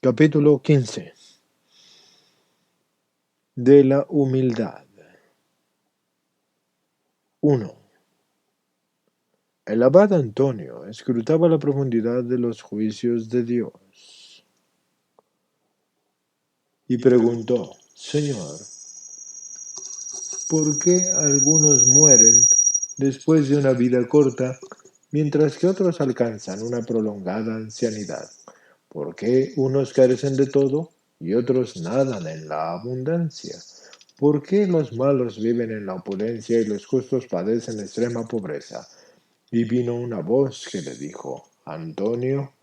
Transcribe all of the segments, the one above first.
Capítulo 15 de la humildad. 1. El abad Antonio escrutaba la profundidad de los juicios de Dios y preguntó: Señor, ¿por qué algunos mueren después de una vida corta, mientras que otros alcanzan una prolongada ancianidad? ¿Por qué unos carecen de todo y otros nadan en la abundancia? ¿Por qué los malos viven en la opulencia y los justos padecen extrema pobreza? Y vino una voz que le dijo: Antonio,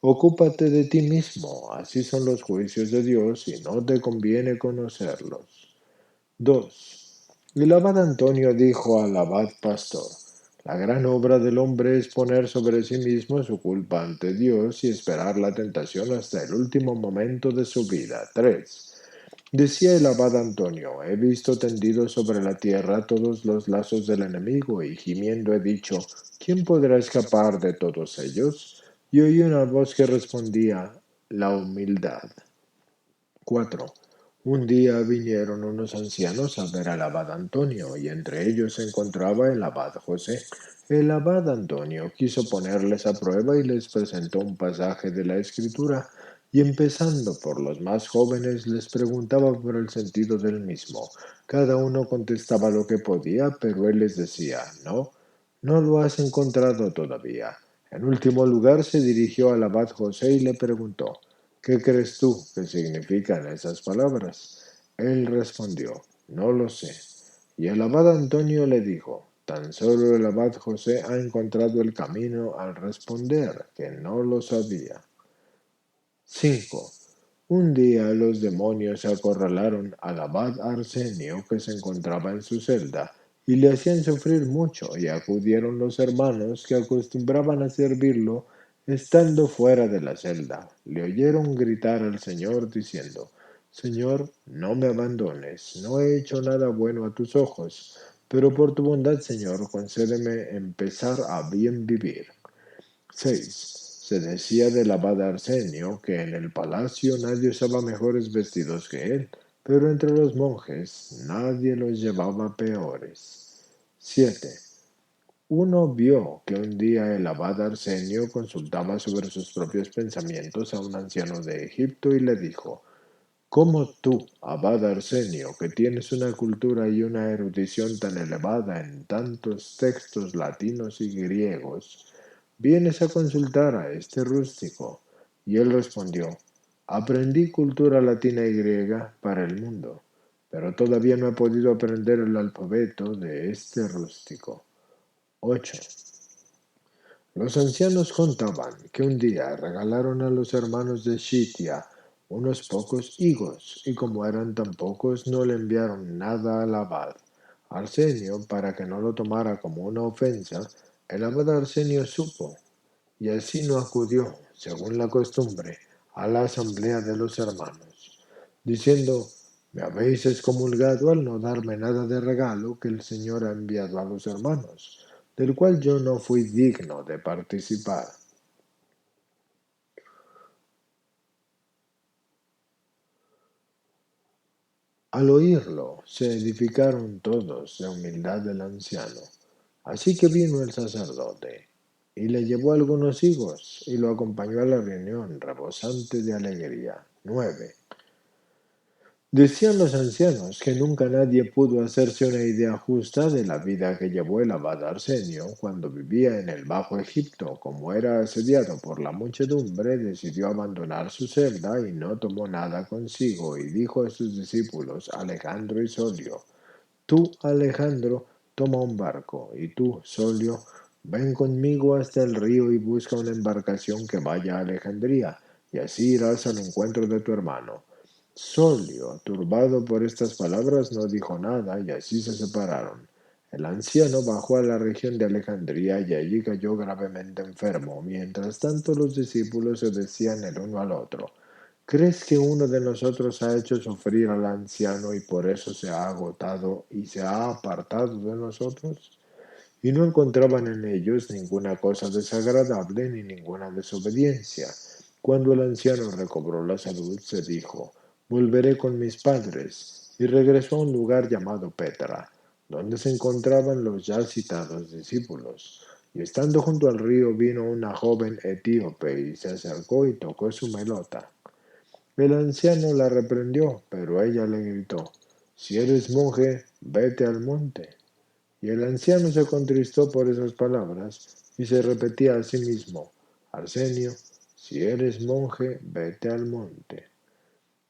ocúpate de ti mismo, así son los juicios de Dios y no te conviene conocerlos. 2. El abad Antonio dijo al abad pastor: La gran obra del hombre es poner sobre sí mismo su culpa ante Dios y esperar la tentación hasta el último momento de su vida. 3. Decía el abad Antonio: He visto tendidos sobre la tierra todos los lazos del enemigo, y gimiendo he dicho: ¿Quién podrá escapar de todos ellos? Y oí una voz que respondía: La humildad. 4. Un día vinieron unos ancianos a ver al abad Antonio, y entre ellos se encontraba el abad José. El abad Antonio quiso ponerles a prueba y les presentó un pasaje de la Escritura, y empezando por los más jóvenes les preguntaba por el sentido del mismo. Cada uno contestaba lo que podía, pero él les decía: No, no lo has encontrado todavía. En último lugar se dirigió al abad José y le preguntó: ¿Qué crees tú que significan esas palabras? Él respondió: No lo sé. Y el abad Antonio le dijo: Tan solo el abad José ha encontrado el camino al responder que no lo sabía. 5. Un día los demonios acorralaron al abad Arsenio, que se encontraba en su celda, y le hacían sufrir mucho, y acudieron los hermanos que acostumbraban a servirlo estando fuera de la celda. Le oyeron gritar al Señor diciendo: Señor, no me abandones, no he hecho nada bueno a tus ojos, pero por tu bondad, Señor, concédeme empezar a bien vivir. 6. Se decía del abad Arsenio que en el palacio nadie usaba mejores vestidos que él, pero entre los monjes nadie los llevaba peores. 7. Uno vio que un día el abad Arsenio consultaba sobre sus propios pensamientos a un anciano de Egipto y le dijo: ¿Cómo tú, abad Arsenio, que tienes una cultura y una erudición tan elevada en tantos textos latinos y griegos, vienes a consultar a este rústico? Y él respondió: Aprendí cultura latina y griega para el mundo, pero todavía no he podido aprender el alfabeto de este rústico. 8. Los ancianos contaban que un día regalaron a los hermanos de Shitia unos pocos higos, y como eran tan pocos, no le enviaron nada al abad Arsenio para que no lo tomara como una ofensa. El abad Arsenio supo, y así no acudió, según la costumbre, a la asamblea de los hermanos, diciendo: Me habéis excomulgado al no darme nada de regalo que el Señor ha enviado a los hermanos, del cual yo no fui digno de participar. Al oírlo, se edificaron todos de humildad del anciano. Así que vino el sacerdote y le llevó algunos higos y lo acompañó a la reunión, rebosante de alegría. 9. Decían los ancianos que nunca nadie pudo hacerse una idea justa de la vida que llevó el abad Arsenio cuando vivía en el Bajo Egipto. Como era asediado por la muchedumbre, decidió abandonar su celda y no tomó nada consigo, y dijo a sus discípulos Alejandro y Solio: Tú, Alejandro, toma un barco, y tú, Solio, ven conmigo hasta el río y busca una embarcación que vaya a Alejandría, y así irás al encuentro de tu hermano. Solio, turbado por estas palabras, no dijo nada, y así se separaron. El anciano bajó a la región de Alejandría y allí cayó gravemente enfermo. Mientras tanto, los discípulos se decían el uno al otro: ¿Crees que uno de nosotros ha hecho sufrir al anciano y por eso se ha agotado y se ha apartado de nosotros? Y no encontraban en ellos ninguna cosa desagradable ni ninguna desobediencia. Cuando el anciano recobró la salud, se dijo, volveré con mis padres, y regresó a un lugar llamado Petra, donde se encontraban los ya citados discípulos. Y estando junto al río vino una joven etíope y se acercó y tocó su melota. El anciano la reprendió, pero ella le gritó, si eres monje, vete al monte. Y el anciano se contristó por esas palabras y se repetía a sí mismo, Arsenio, si eres monje, vete al monte.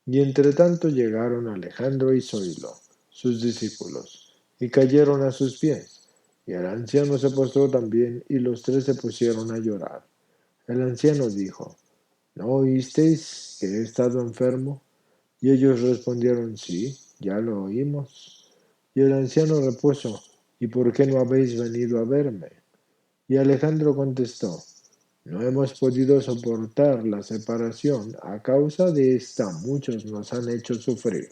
Y entre tanto llegaron Alejandro y Zoilo, sus discípulos, y cayeron a sus pies. Y el anciano se postró también, y los tres se pusieron a llorar. El anciano dijo, ¿no oísteis que he estado enfermo? Y ellos respondieron, sí, ya lo oímos. Y el anciano repuso, ¿y por qué no habéis venido a verme? Y Alejandro contestó, no hemos podido soportar la separación, a causa de esta muchos nos han hecho sufrir.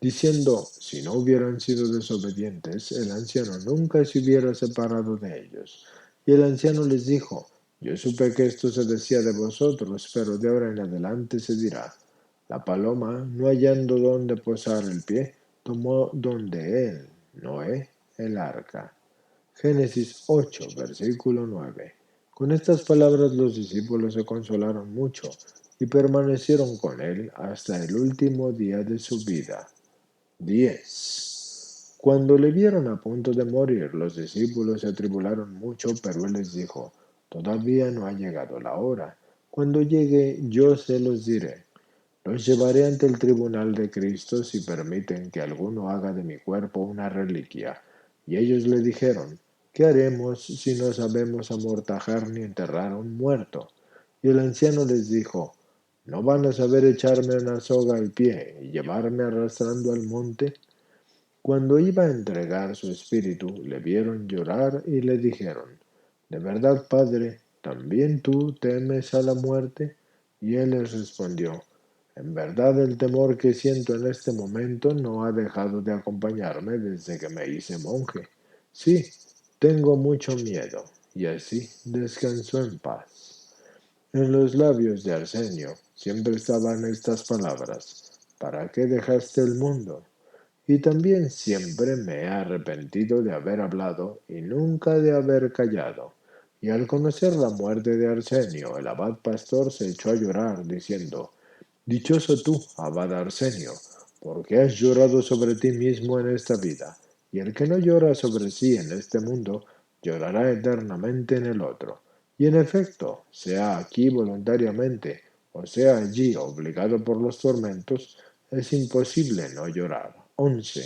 Diciendo, si no hubieran sido desobedientes, el anciano nunca se hubiera separado de ellos. Y el anciano les dijo, yo supe que esto se decía de vosotros, pero de ahora en adelante se dirá, la paloma, no hallando dónde posar el pie, tomó donde él, Noé, el arca. Génesis 8, versículo 9. Con estas palabras los discípulos se consolaron mucho y permanecieron con él hasta el último día de su vida. 10. Cuando le vieron a punto de morir, los discípulos se atribularon mucho, pero él les dijo, todavía no ha llegado la hora. Cuando llegue, yo se los diré. Los llevaré ante el tribunal de Cristo si permiten que alguno haga de mi cuerpo una reliquia. Y ellos le dijeron, ¿qué haremos si no sabemos amortajar ni enterrar a un muerto? Y el anciano les dijo, ¿no van a saber echarme una soga al pie y llevarme arrastrando al monte? Cuando iba a entregar su espíritu, le vieron llorar y le dijeron, ¿de verdad, Padre, también tú temes a la muerte? Y él les respondió, en verdad el temor que siento en este momento no ha dejado de acompañarme desde que me hice monje. Sí, tengo mucho miedo. Y así descansó en paz. En los labios de Arsenio siempre estaban estas palabras, ¿para qué dejaste el mundo? Y también siempre me he arrepentido de haber hablado y nunca de haber callado. Y al conocer la muerte de Arsenio, el abad pastor se echó a llorar, diciendo, dichoso tú, abad Arsenio, porque has llorado sobre ti mismo en esta vida, y el que no llora sobre sí en este mundo, llorará eternamente en el otro. Y en efecto, sea aquí voluntariamente, o sea allí obligado por los tormentos, es imposible no llorar. 11.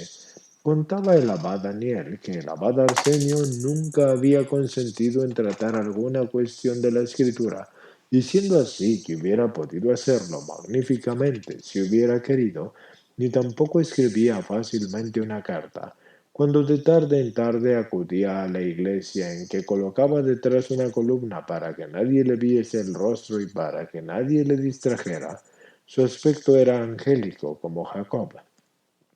Contaba el abad Daniel que el abad Arsenio nunca había consentido en tratar alguna cuestión de la escritura, y siendo así que hubiera podido hacerlo magníficamente si hubiera querido, ni tampoco escribía fácilmente una carta. Cuando de tarde en tarde acudía a la iglesia en que colocaba detrás una columna para que nadie le viese el rostro y para que nadie le distrajera, su aspecto era angélico como Jacob,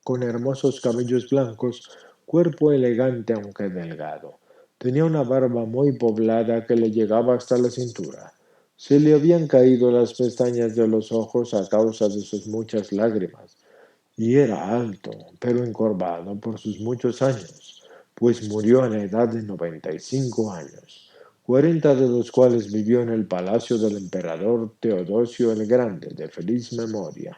con hermosos cabellos blancos, cuerpo elegante aunque delgado. Tenía una barba muy poblada que le llegaba hasta la cintura. Se le habían caído las pestañas de los ojos a causa de sus muchas lágrimas, y era alto, pero encorvado por sus muchos años, pues murió a la edad de 95 años, 40 de los cuales vivió en el palacio del emperador Teodosio el Grande, de feliz memoria,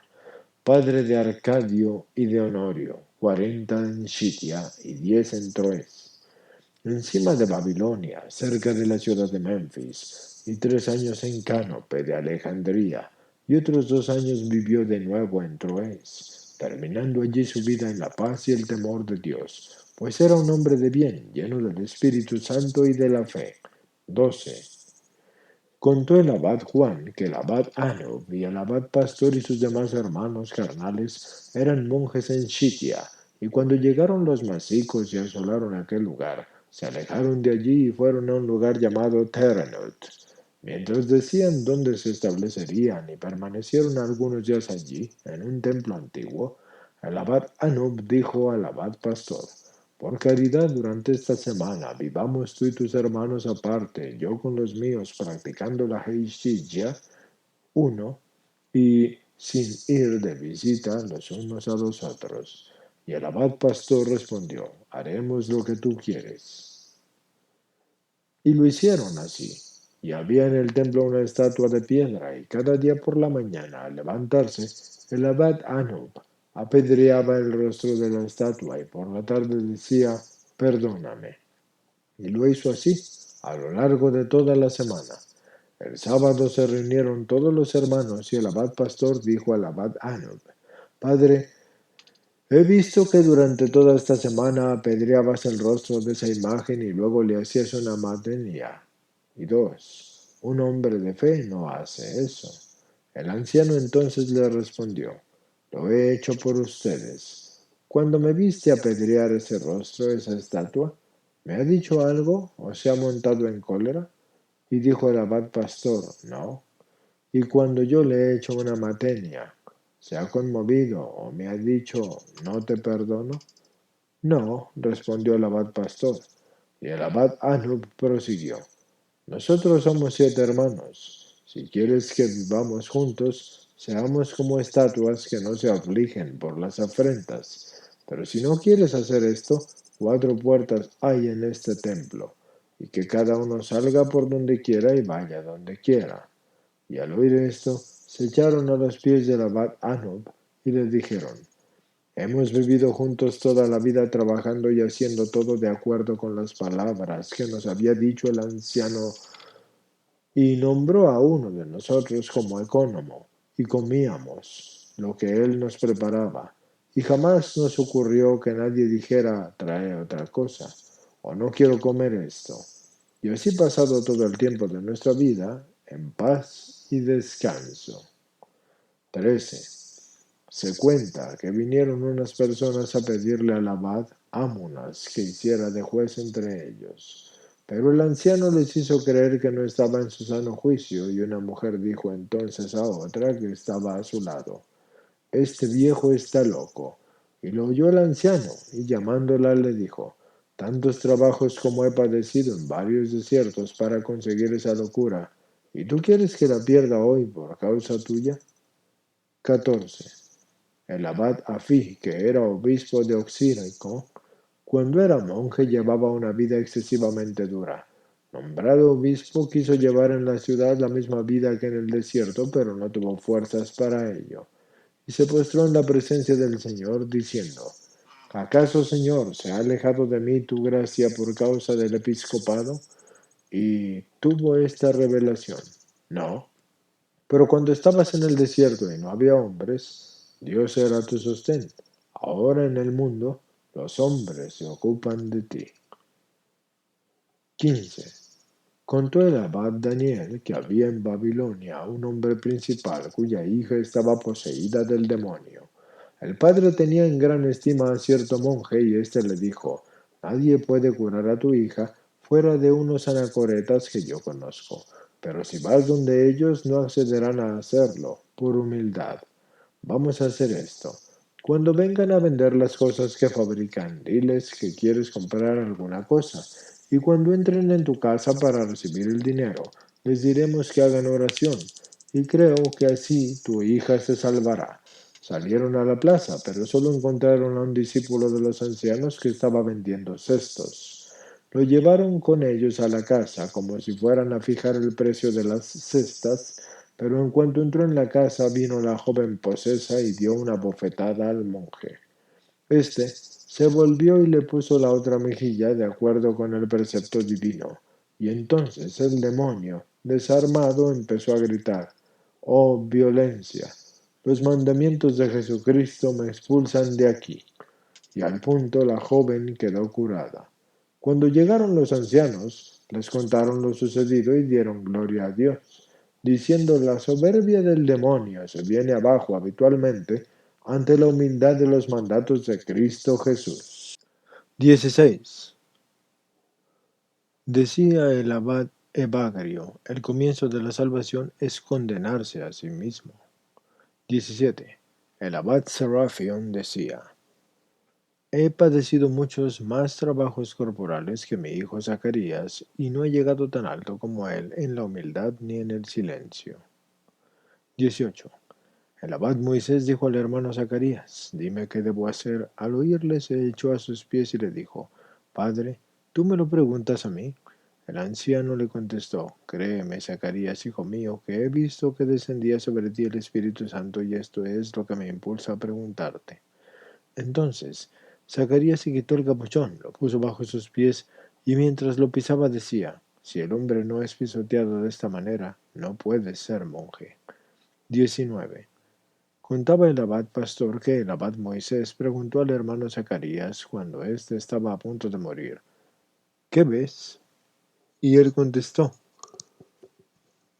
padre de Arcadio y de Honorio, 40 en Shitia y 10 en Troes, encima de Babilonia, cerca de la ciudad de Memphis, y 3 años en Cánope de Alejandría, y otros 2 años vivió de nuevo en Troes, terminando allí su vida en la paz y el temor de Dios, pues era un hombre de bien, lleno del Espíritu Santo y de la fe. 12. Contó el abad Juan que el abad Anub y el abad Pastor y sus demás hermanos carnales eran monjes en Shitia, y cuando llegaron los masicos y asolaron aquel lugar, se alejaron de allí y fueron a un lugar llamado Terenut. Mientras decían dónde se establecerían y permanecieron algunos días allí, en un templo antiguo, el abad Anub dijo al abad Pastor, Por caridad, durante esta semana, vivamos tú y tus hermanos aparte, yo con los míos, practicando la Heishidya, uno, y sin ir de visita los unos a los otros. Y el abad pastor respondió, haremos lo que tú quieres. Y lo hicieron así. Y había en el templo una estatua de piedra, y cada día por la mañana, al levantarse, el abad Anub apedreaba el rostro de la estatua, y por la tarde decía, perdóname. Y lo hizo así, a lo largo de toda la semana. El sábado se reunieron todos los hermanos, y el abad pastor dijo al abad Anub, Padre, he visto que durante toda esta semana apedreabas el rostro de esa imagen y luego le hacías una matenia. Y dos, un hombre de fe no hace eso. El anciano entonces le respondió, lo he hecho por ustedes. Cuando me viste apedrear ese rostro, esa estatua, ¿me ha dicho algo o se ha montado en cólera? Y dijo el abad pastor, no. Y cuando yo le he hecho una matenia, ¿se ha conmovido o me ha dicho no te perdono? No, respondió el abad pastor. Y el abad Anub prosiguió. Nosotros somos 7 hermanos. Si quieres que vivamos juntos, seamos como estatuas que no se afligen por las afrentas. Pero si no quieres hacer esto, 4 puertas hay en este templo, y que cada uno salga por donde quiera y vaya donde quiera. Y al oír esto, se echaron a los pies del abad Anub y le dijeron, hemos vivido juntos toda la vida trabajando y haciendo todo de acuerdo con las palabras que nos había dicho el anciano y nombró a uno de nosotros como ecónomo y comíamos lo que él nos preparaba. Y jamás nos ocurrió que nadie dijera trae otra cosa o no quiero comer esto. Y así pasado todo el tiempo de nuestra vida en paz y descanso. 13. Se cuenta que vinieron unas personas a pedirle al abad Ámunas que hiciera de juez entre ellos. Pero el anciano les hizo creer que no estaba en su sano juicio, y una mujer dijo entonces a otra que estaba a su lado, este viejo está loco. Y lo oyó el anciano, y llamándola le dijo, tantos trabajos como he padecido en varios desiertos para conseguir esa locura, ¿y tú quieres que la pierda hoy por causa tuya? 14. El abad Afí, que era obispo de Oxírico, cuando era monje llevaba una vida excesivamente dura. Nombrado obispo, quiso llevar en la ciudad la misma vida que en el desierto, pero no tuvo fuerzas para ello. Y se postró en la presencia del Señor, diciendo, ¿acaso, Señor, se ha alejado de mí tu gracia por causa del episcopado? Y tuvo esta revelación. No, pero cuando estabas en el desierto y no había hombres, Dios era tu sostén. Ahora en el mundo, los hombres se ocupan de ti. 15. Contó el abad Daniel que había en Babilonia un hombre principal cuya hija estaba poseída del demonio. El padre tenía en gran estima a cierto monje y éste le dijo, nadie puede curar a tu hija fuera de unos anacoretas que yo conozco, pero si vas donde ellos no accederán a hacerlo, por humildad. Vamos a hacer esto. Cuando vengan a vender las cosas que fabrican, diles que quieres comprar alguna cosa. Y cuando entren en tu casa para recibir el dinero, les diremos que hagan oración. Y creo que así tu hija se salvará. Salieron a la plaza, pero solo encontraron a un discípulo de los ancianos que estaba vendiendo cestos. Lo llevaron con ellos a la casa como si fueran a fijar el precio de las cestas, pero en cuanto entró en la casa vino la joven posesa y dio una bofetada al monje. Este se volvió y le puso la otra mejilla de acuerdo con el precepto divino. Y entonces el demonio, desarmado, empezó a gritar, «Oh, violencia! Los mandamientos de Jesucristo me expulsan de aquí». Y al punto la joven quedó curada. Cuando llegaron los ancianos, les contaron lo sucedido y dieron gloria a Dios, diciendo la soberbia del demonio se viene abajo habitualmente ante la humildad de los mandatos de Cristo Jesús. 16. Decía el abad Evagrio, el comienzo de la salvación es condenarse a sí mismo. 17. El abad Serafión decía, He padecido muchos más trabajos corporales que mi hijo Zacarías, y no he llegado tan alto como él en la humildad ni en el silencio. 18. El abad Moisés dijo al hermano Zacarías: Dime qué debo hacer. Al oírle se echó a sus pies y le dijo: Padre, ¿tú me lo preguntas a mí? El anciano le contestó: Créeme, Zacarías, hijo mío, que he visto que descendía sobre ti el Espíritu Santo, y esto es lo que me impulsa a preguntarte. Entonces Zacarías se quitó el capuchón, lo puso bajo sus pies, y mientras lo pisaba decía: Si el hombre no es pisoteado de esta manera, no puede ser monje. 19. Contaba el abad pastor que el abad Moisés preguntó al hermano Zacarías cuando éste estaba a punto de morir: ¿Qué ves? Y él contestó: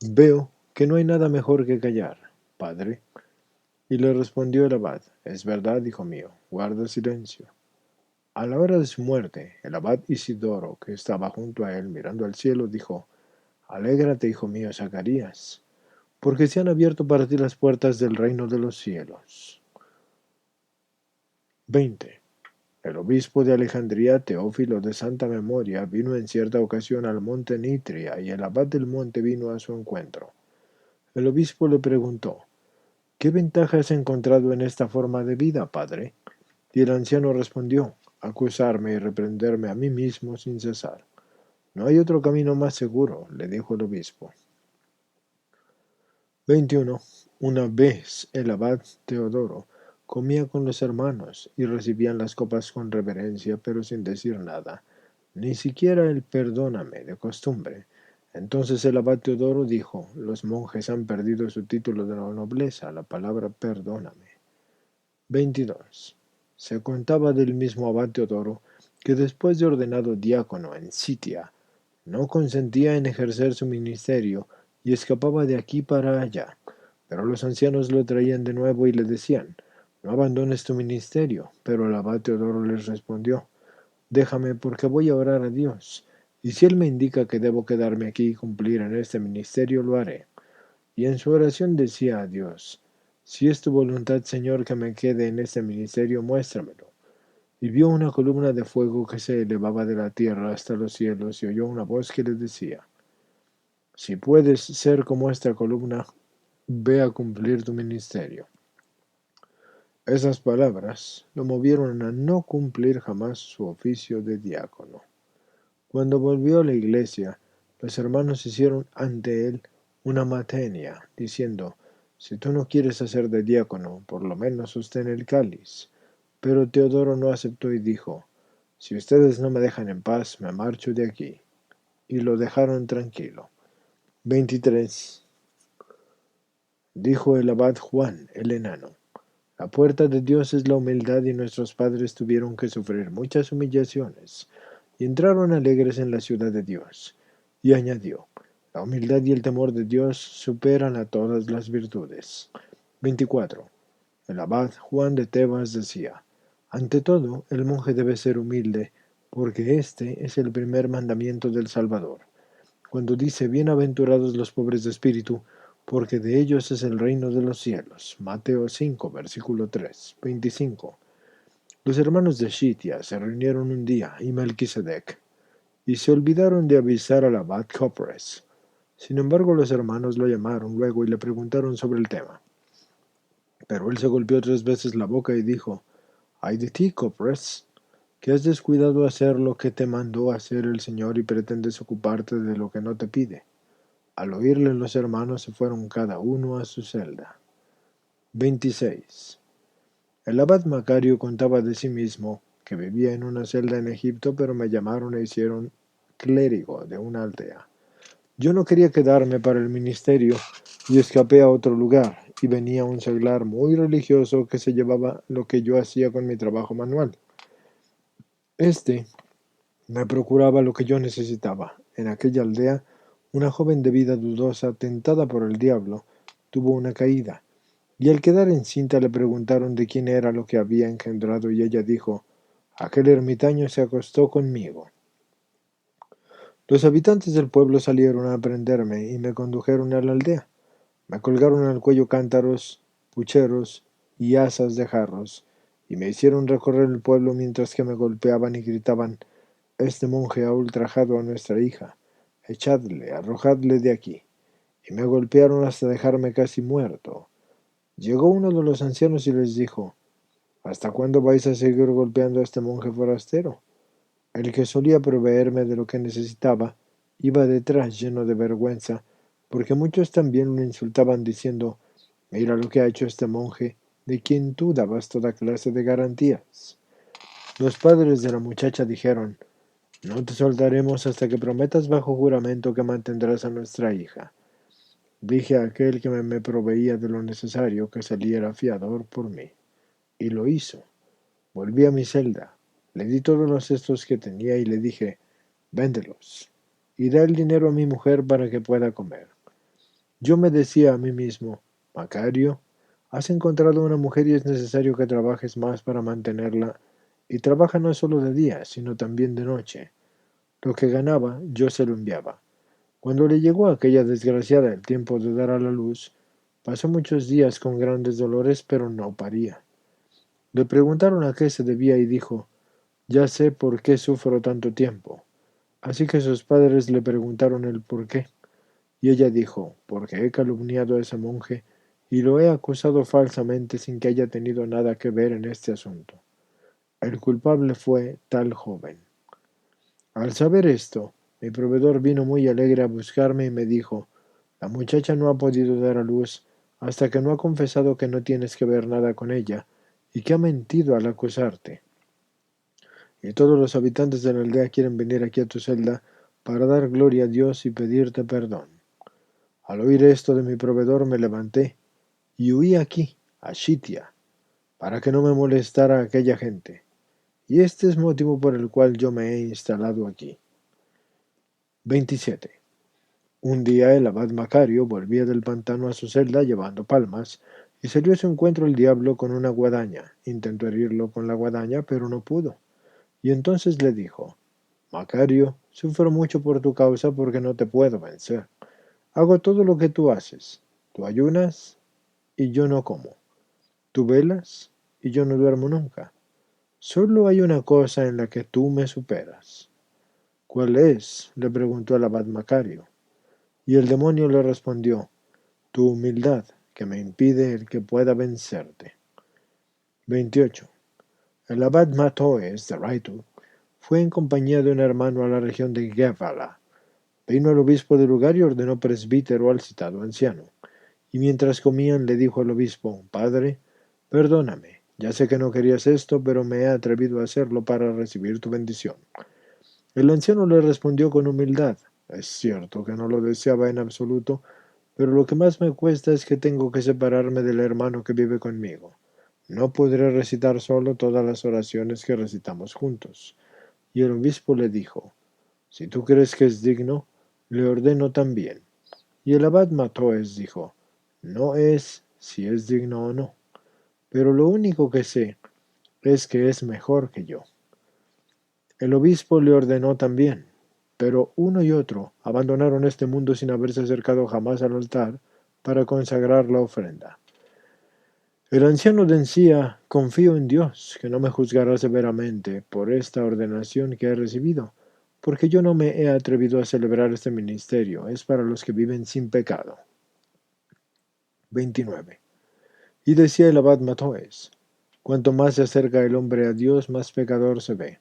Veo que no hay nada mejor que callar, padre. Y le respondió el abad: Es verdad, hijo mío, guarda silencio. A la hora de su muerte, el abad Isidoro, que estaba junto a él mirando al cielo, dijo: Alégrate, hijo mío Zacarías, porque se han abierto para ti las puertas del reino de los cielos. 20. El obispo de Alejandría, Teófilo de santa memoria, vino en cierta ocasión al monte Nitria, y el abad del monte vino a su encuentro. El obispo le preguntó: ¿Qué ventaja has encontrado en esta forma de vida, padre? Y el anciano respondió: Acusarme y reprenderme a mí mismo sin cesar. No hay otro camino más seguro, le dijo el obispo. 21. Una vez el abad Teodoro comía con los hermanos y recibían las copas con reverencia, pero sin decir nada, ni siquiera el perdóname de costumbre. Entonces el abad Teodoro dijo: Los monjes han perdido su título de la nobleza, la palabra perdóname. 22. Se contaba del mismo abad Teodoro que después de ordenado diácono en Sitia, no consentía en ejercer su ministerio y escapaba de aquí para allá, pero los ancianos lo traían de nuevo y le decían: No abandones tu ministerio. Pero el abad Teodoro les respondió: Déjame, porque voy a orar a Dios, y si Él me indica que debo quedarme aquí y cumplir en este ministerio, lo haré. Y en su oración decía a Dios: Si es tu voluntad, Señor, que me quede en este ministerio, muéstramelo. Y vio una columna de fuego que se elevaba de la tierra hasta los cielos, y oyó una voz que le decía: Si puedes ser como esta columna, ve a cumplir tu ministerio. Esas palabras lo movieron a no cumplir jamás su oficio de diácono. Cuando volvió a la iglesia, los hermanos hicieron ante él una matenia, diciendo: Si tú no quieres hacer de diácono, por lo menos sostén el cáliz. Pero Teodoro no aceptó y dijo: Si ustedes no me dejan en paz, me marcho de aquí. Y lo dejaron tranquilo. 23. Dijo el abad Juan el enano: La puerta de Dios es la humildad, y nuestros padres tuvieron que sufrir muchas humillaciones, y entraron alegres en la ciudad de Dios. Y añadió: La humildad y el temor de Dios superan a todas las virtudes. 24. El abad Juan de Tebas decía: Ante todo, el monje debe ser humilde, porque este es el primer mandamiento del Salvador, cuando dice: Bienaventurados los pobres de espíritu, porque de ellos es el reino de los cielos. Mateo 5, versículo 3. 25. Los hermanos de Shitia se reunieron un día, y Melquisedec, y se olvidaron de avisar al abad Copres. Sin embargo, los hermanos lo llamaron luego y le preguntaron sobre el tema. Pero él se golpeó 3 veces la boca y dijo: Ay de ti, Copres, que has descuidado hacer lo que te mandó hacer el Señor y pretendes ocuparte de lo que no te pide. Al oírle, los hermanos se fueron cada uno a su celda. 26. El abad Macario contaba de sí mismo que vivía en una celda en Egipto, pero me llamaron e hicieron clérigo de una aldea. Yo no quería quedarme para el ministerio y escapé a otro lugar, y venía un seglar muy religioso que se llevaba lo que yo hacía con mi trabajo manual. Este me procuraba lo que yo necesitaba. En aquella aldea, una joven de vida dudosa, tentada por el diablo, tuvo una caída, y al quedar encinta le preguntaron de quién era lo que había engendrado, y ella dijo: Aquel ermitaño se acostó conmigo. Los habitantes del pueblo salieron a prenderme y me condujeron a la aldea. Me colgaron al cuello cántaros, pucheros y asas de jarros, y me hicieron recorrer el pueblo mientras que me golpeaban y gritaban: «Este monje ha ultrajado a nuestra hija, echadle, arrojadle de aquí», y me golpearon hasta dejarme casi muerto. Llegó uno de los ancianos y les dijo: «¿Hasta cuándo vais a seguir golpeando a este monje forastero?». El que solía proveerme de lo que necesitaba iba detrás lleno de vergüenza, porque muchos también lo insultaban diciendo: «Mira lo que ha hecho este monje, de quien tú dabas toda clase de garantías». Los padres de la muchacha dijeron: «No te soltaremos hasta que prometas bajo juramento que mantendrás a nuestra hija». Dije a aquel que me proveía de lo necesario que saliera fiador por mí, y lo hizo. Volví a mi celda, le di todos los cestos que tenía y le dije: «Véndelos, y da el dinero a mi mujer para que pueda comer». Yo me decía a mí mismo: «Macario, has encontrado una mujer y es necesario que trabajes más para mantenerla, y trabaja no solo de día, sino también de noche». Lo que ganaba yo se lo enviaba. Cuando le llegó a aquella desgraciada el tiempo de dar a la luz, pasó muchos días con grandes dolores, pero no paría. Le preguntaron a qué se debía y dijo: «Ya sé por qué sufro tanto tiempo». Así que sus padres le preguntaron el por qué, y ella dijo: «Porque he calumniado a ese monje y lo he acusado falsamente sin que haya tenido nada que ver en este asunto. El culpable fue tal joven». Al saber esto, mi proveedor vino muy alegre a buscarme y me dijo: «La muchacha no ha podido dar a luz hasta que no ha confesado que no tienes que ver nada con ella y que ha mentido al acusarte. Y todos los habitantes de la aldea quieren venir aquí a tu celda para dar gloria a Dios y pedirte perdón». Al oír esto de mi proveedor me levanté y huí aquí, a Shitia, para que no me molestara aquella gente. Y este es motivo por el cual yo me he instalado aquí. 27. Un día el abad Macario volvía del pantano a su celda llevando palmas, y salió a su encuentro el diablo con una guadaña. Intentó herirlo con la guadaña, pero no pudo. Y entonces le dijo: «Macario, sufro mucho por tu causa porque no te puedo vencer. Hago todo lo que tú haces. Tú ayunas y yo no como. Tú velas y yo no duermo nunca. Solo hay una cosa en la que tú me superas». «¿Cuál es?», le preguntó el abad Macario. Y el demonio le respondió: «Tu humildad, que me impide el que pueda vencerte». 28. El abad Matoes de Raitu fue en compañía de un hermano a la región de Guevala. Vino el obispo del lugar y ordenó presbítero al citado anciano. Y mientras comían le dijo al obispo: «Padre, perdóname, ya sé que no querías esto, pero me he atrevido a hacerlo para recibir tu bendición». El anciano le respondió con humildad: «Es cierto que no lo deseaba en absoluto, pero lo que más me cuesta es que tengo que separarme del hermano que vive conmigo. No podré recitar solo todas las oraciones que recitamos juntos». Y el obispo le dijo: «Si tú crees que es digno, le ordeno también». Y el abad Matoes dijo: «No es si es digno o no, pero lo único que sé es que es mejor que yo». El obispo le ordenó también, pero uno y otro abandonaron este mundo sin haberse acercado jamás al altar para consagrar la ofrenda. El anciano decía: «Confío en Dios, que no me juzgará severamente por esta ordenación que he recibido, porque yo no me he atrevido a celebrar este ministerio, es para los que viven sin pecado». 29. Y decía el abad Matoes: «Cuanto más se acerca el hombre a Dios, más pecador se ve».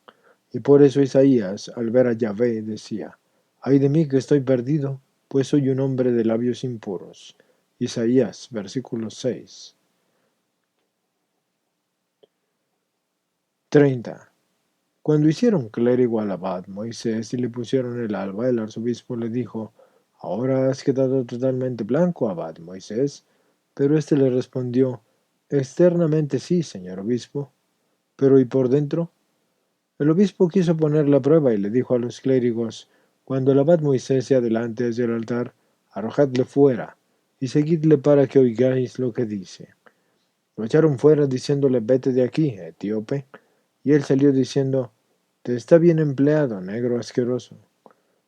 Y por eso Isaías, al ver a Yahvé, decía: «Ay de mí que estoy perdido, pues soy un hombre de labios impuros». Isaías, versículo 6. 30. Cuando hicieron clérigo al abad Moisés y le pusieron el alba, el arzobispo le dijo: «Ahora has quedado totalmente blanco, abad Moisés». Pero éste le respondió: «Externamente sí, señor obispo, pero ¿y por dentro?». El obispo quiso poner la prueba y le dijo a los clérigos: «Cuando el abad Moisés se adelante hacia el altar, arrojadle fuera, y seguidle para que oigáis lo que dice». Lo echaron fuera diciéndole: «Vete de aquí, etíope». Y él salió diciendo: «Te está bien empleado, negro asqueroso.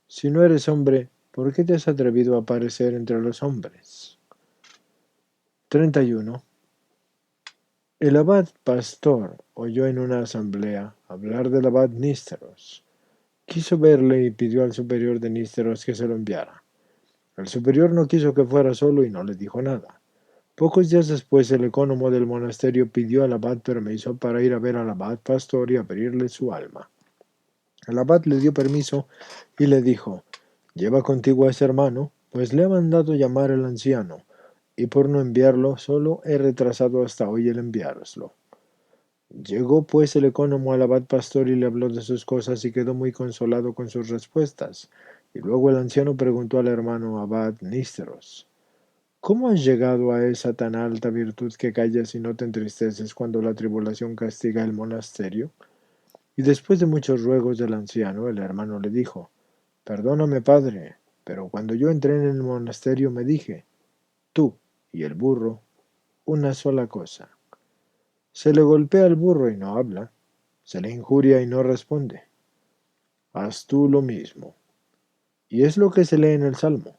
Si no eres hombre, ¿por qué te has atrevido a aparecer entre los hombres?». 31. El abad pastor oyó en una asamblea hablar del abad Nísteros. Quiso verle y pidió al superior de Nísteros que se lo enviara. El superior no quiso que fuera solo y no le dijo nada. Pocos días después, el ecónomo del monasterio pidió al abad permiso para ir a ver al abad pastor y abrirle su alma. El abad le dio permiso y le dijo: «Lleva contigo a ese hermano, pues le ha mandado llamar el anciano, y por no enviarlo, solo he retrasado hasta hoy el enviároslo». Llegó pues el ecónomo al abad pastor y le habló de sus cosas y quedó muy consolado con sus respuestas. Y luego el anciano preguntó al hermano abad Nísteros: «¿Cómo has llegado a esa tan alta virtud que callas y no te entristeces cuando la tribulación castiga el monasterio?». Y después de muchos ruegos del anciano, el hermano le dijo: «Perdóname, padre, pero cuando yo entré en el monasterio me dije: tú y el burro, una sola cosa. Se le golpea al burro y no habla, se le injuria y no responde. Haz tú lo mismo». Y es lo que se lee en el Salmo: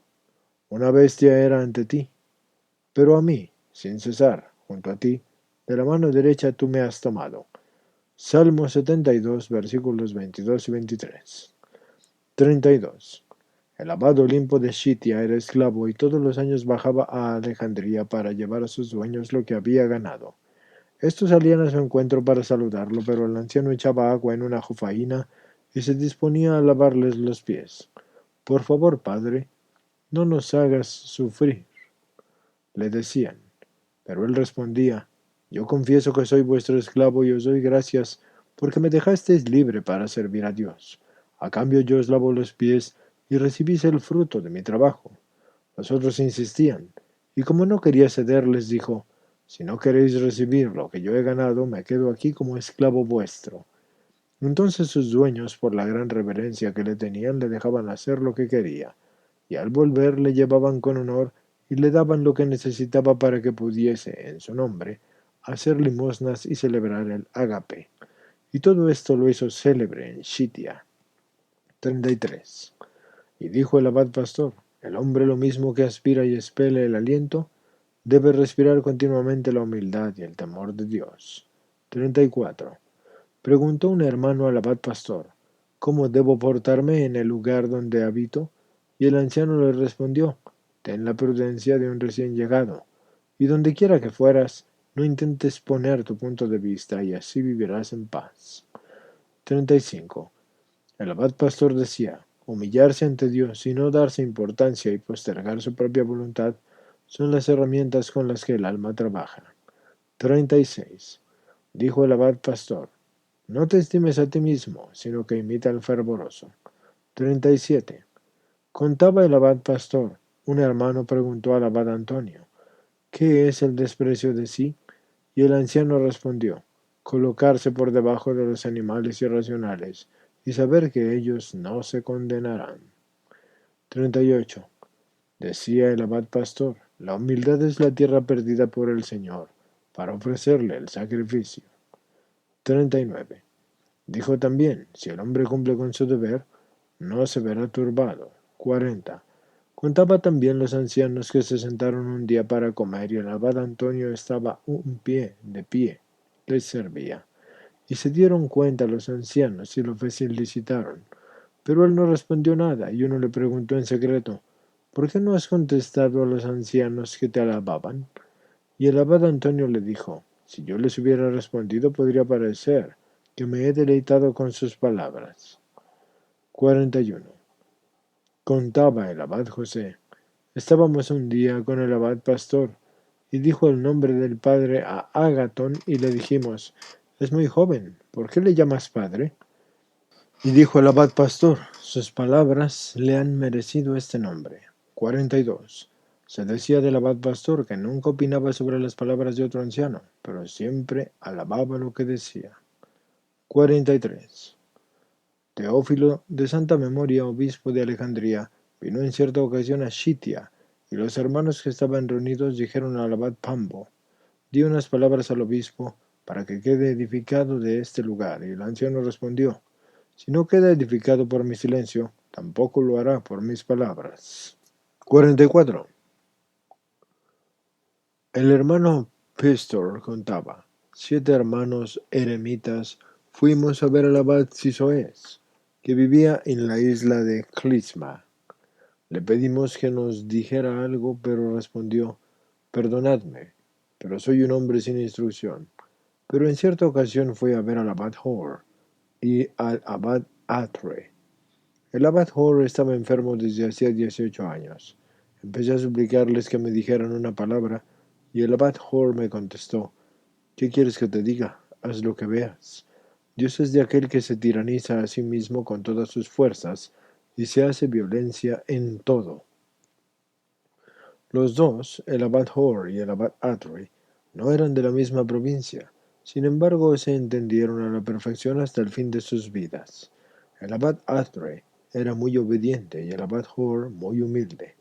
«Una bestia era ante ti, pero a mí, sin cesar, junto a ti, de la mano derecha tú me has tomado». Salmo 72, versículos 22 y 23. 32. El abad Olimpo de Shitia era esclavo y todos los años bajaba a Alejandría para llevar a sus dueños lo que había ganado. Estos salían a su encuentro para saludarlo, pero el anciano echaba agua en una jofaína y se disponía a lavarles los pies. «Por favor, padre, no nos hagas sufrir», le decían. Pero él respondía: «Yo confieso que soy vuestro esclavo y os doy gracias porque me dejasteis libre para servir a Dios. A cambio yo os lavo los pies y recibís el fruto de mi trabajo». Los otros insistían, y como no quería ceder, les dijo: «Si no queréis recibir lo que yo he ganado, me quedo aquí como esclavo vuestro». Entonces sus dueños, por la gran reverencia que le tenían, le dejaban hacer lo que quería, y al volver le llevaban con honor y le daban lo que necesitaba para que pudiese, en su nombre, hacer limosnas y celebrar el ágape. Y todo esto lo hizo célebre en Shitia. 33. Y dijo el abad pastor: «El hombre, lo mismo que aspira y expele el aliento, debe respirar continuamente la humildad y el temor de Dios». 34. Preguntó un hermano al abad pastor: «¿Cómo debo portarme en el lugar donde habito?». Y el anciano le respondió: «Ten la prudencia de un recién llegado, y donde quiera que fueras, no intentes poner tu punto de vista, y así vivirás en paz». 35. El abad pastor decía: «Humillarse ante Dios y no darse importancia y postergar su propia voluntad son las herramientas con las que el alma trabaja». 36. Dijo el abad pastor: «No te estimes a ti mismo, sino que imita al fervoroso». 37. Contaba el abad pastor: un hermano preguntó al abad Antonio: «¿Qué es el desprecio de sí?». Y el anciano respondió: «Colocarse por debajo de los animales irracionales y saber que ellos no se condenarán». 38. Decía el abad pastor: «La humildad es la tierra perdida por el Señor para ofrecerle el sacrificio». 39. Dijo también: «Si el hombre cumple con su deber, no se verá turbado». 40. Contaba también los ancianos que se sentaron un día para comer y el abad Antonio estaba de pie, les servía. Y se dieron cuenta los ancianos y lo felicitaron. Pero él no respondió nada, y uno le preguntó en secreto: «¿Por qué no has contestado a los ancianos que te alababan?». Y el abad Antonio le dijo: «Si yo les hubiera respondido, podría parecer que me he deleitado con sus palabras». 41. Contaba el abad José: «Estábamos un día con el abad pastor, y dijo el nombre del padre a Agatón, y le dijimos: «Es muy joven, ¿por qué le llamas padre?». Y dijo el abad pastor: «Sus palabras le han merecido este nombre». 42. Se decía del abad pastor que nunca opinaba sobre las palabras de otro anciano, pero siempre alababa lo que decía. 43. Teófilo, de santa memoria, obispo de Alejandría, vino en cierta ocasión a Shitia, y los hermanos que estaban reunidos dijeron al abad Pambo: «Di unas palabras al obispo para que quede edificado de este lugar». Y el anciano respondió: «Si no queda edificado por mi silencio, tampoco lo hará por mis palabras». 44. El hermano Pistor contaba: 7 hermanos eremitas fuimos a ver al abad Sisoes, que vivía en la isla de Clisma. Le pedimos que nos dijera algo, pero respondió: perdonadme, pero soy un hombre sin instrucción. Pero en cierta ocasión fui a ver al abad Hor y al abad Atre. El abad Hor estaba enfermo desde hacía 18 años. Empecé a suplicarles que me dijeran una palabra, y el abad Hor me contestó: ¿qué quieres que te diga? Haz lo que veas. Dios es de aquel que se tiraniza a sí mismo con todas sus fuerzas y se hace violencia en todo. Los dos, el abad Hor y el abad Atre, no eran de la misma provincia. Sin embargo, se entendieron a la perfección hasta el fin de sus vidas. El abad Atre era muy obediente y el abad Hor muy humilde.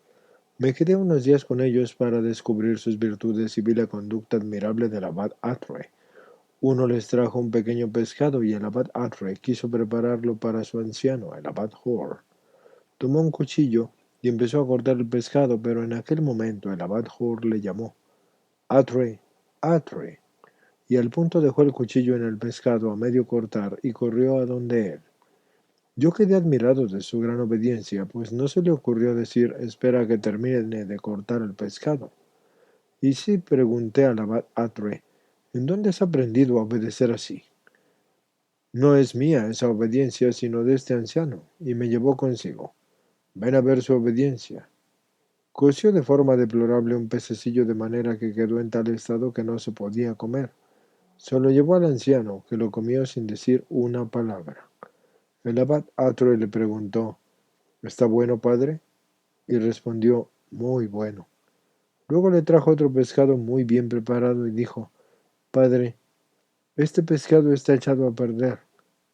Me quedé unos días con ellos para descubrir sus virtudes y vi la conducta admirable del abad Atre. Uno les trajo un pequeño pescado y el abad Atre quiso prepararlo para su anciano, el abad Hor. Tomó un cuchillo y empezó a cortar el pescado, pero en aquel momento el abad Hor le llamó: Atre, Atre, y al punto dejó el cuchillo en el pescado a medio cortar y corrió a donde él. Yo quedé admirado de su gran obediencia, pues no se le ocurrió decir: espera a que termine de cortar el pescado. Y sí, pregunté al abad Atre: ¿en dónde has aprendido a obedecer así? No es mía esa obediencia, sino de este anciano, y me llevó consigo. Ven a ver su obediencia. Coció de forma deplorable un pececillo de manera que quedó en tal estado que no se podía comer. Se lo llevó al anciano, que lo comió sin decir una palabra. El abad Atre le preguntó: ¿está bueno, padre? Y respondió: muy bueno. Luego le trajo otro pescado muy bien preparado y dijo: padre, este pescado está echado a perder.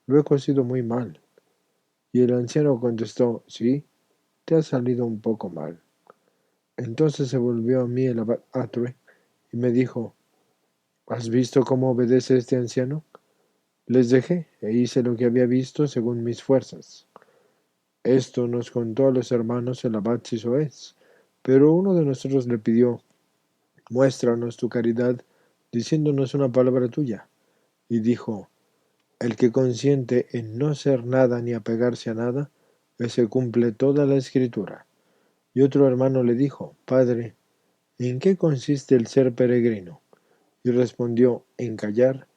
Lo he cocido muy mal. Y el anciano contestó: sí, te ha salido un poco mal. Entonces se volvió a mí el abad Atre y me dijo: ¿has visto cómo obedece este anciano? Les dejé e hice lo que había visto según mis fuerzas. Esto nos contó a los hermanos el abad Sisoes, pero uno de nosotros le pidió: muéstranos tu caridad diciéndonos una palabra tuya. Y dijo: el que consiente en no ser nada ni apegarse a nada, ese cumple toda la escritura. Y otro hermano le dijo: padre, ¿en qué consiste el ser peregrino? Y respondió: en callar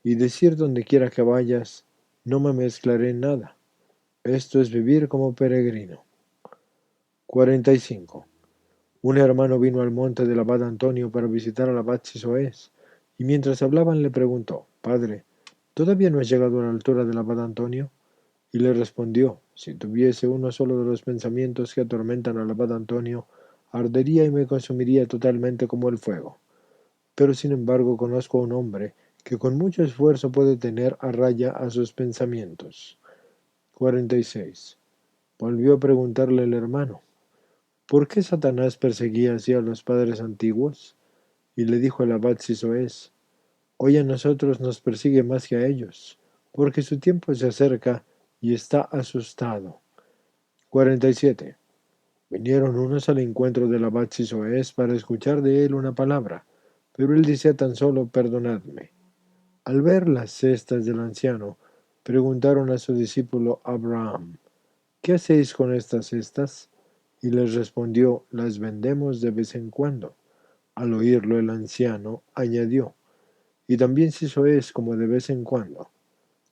y decir donde quiera que vayas: no me mezclaré en nada. Esto es vivir como peregrino. 45. Un hermano vino al monte del abad Antonio para visitar al abad Sisoes, y mientras hablaban le preguntó: padre, ¿todavía no has llegado a la altura del abad Antonio? Y le respondió: si tuviese uno solo de los pensamientos que atormentan al abad Antonio, ardería y me consumiría totalmente como el fuego. Pero sin embargo conozco a un hombre que con mucho esfuerzo puede tener a raya a sus pensamientos. 46. Volvió a preguntarle el hermano: ¿por qué Satanás perseguía así a los padres antiguos? Y le dijo el abad Sisoes: hoy a nosotros nos persigue más que a ellos, porque su tiempo se acerca y está asustado. 47. Vinieron unos al encuentro del abad Sisoes para escuchar de él una palabra, pero él decía tan solo: perdonadme. Al ver las cestas del anciano, preguntaron a su discípulo Abraham: ¿qué hacéis con estas cestas? Y les respondió: las vendemos de vez en cuando. Al oírlo el anciano añadió: y también Sisoes como de vez en cuando.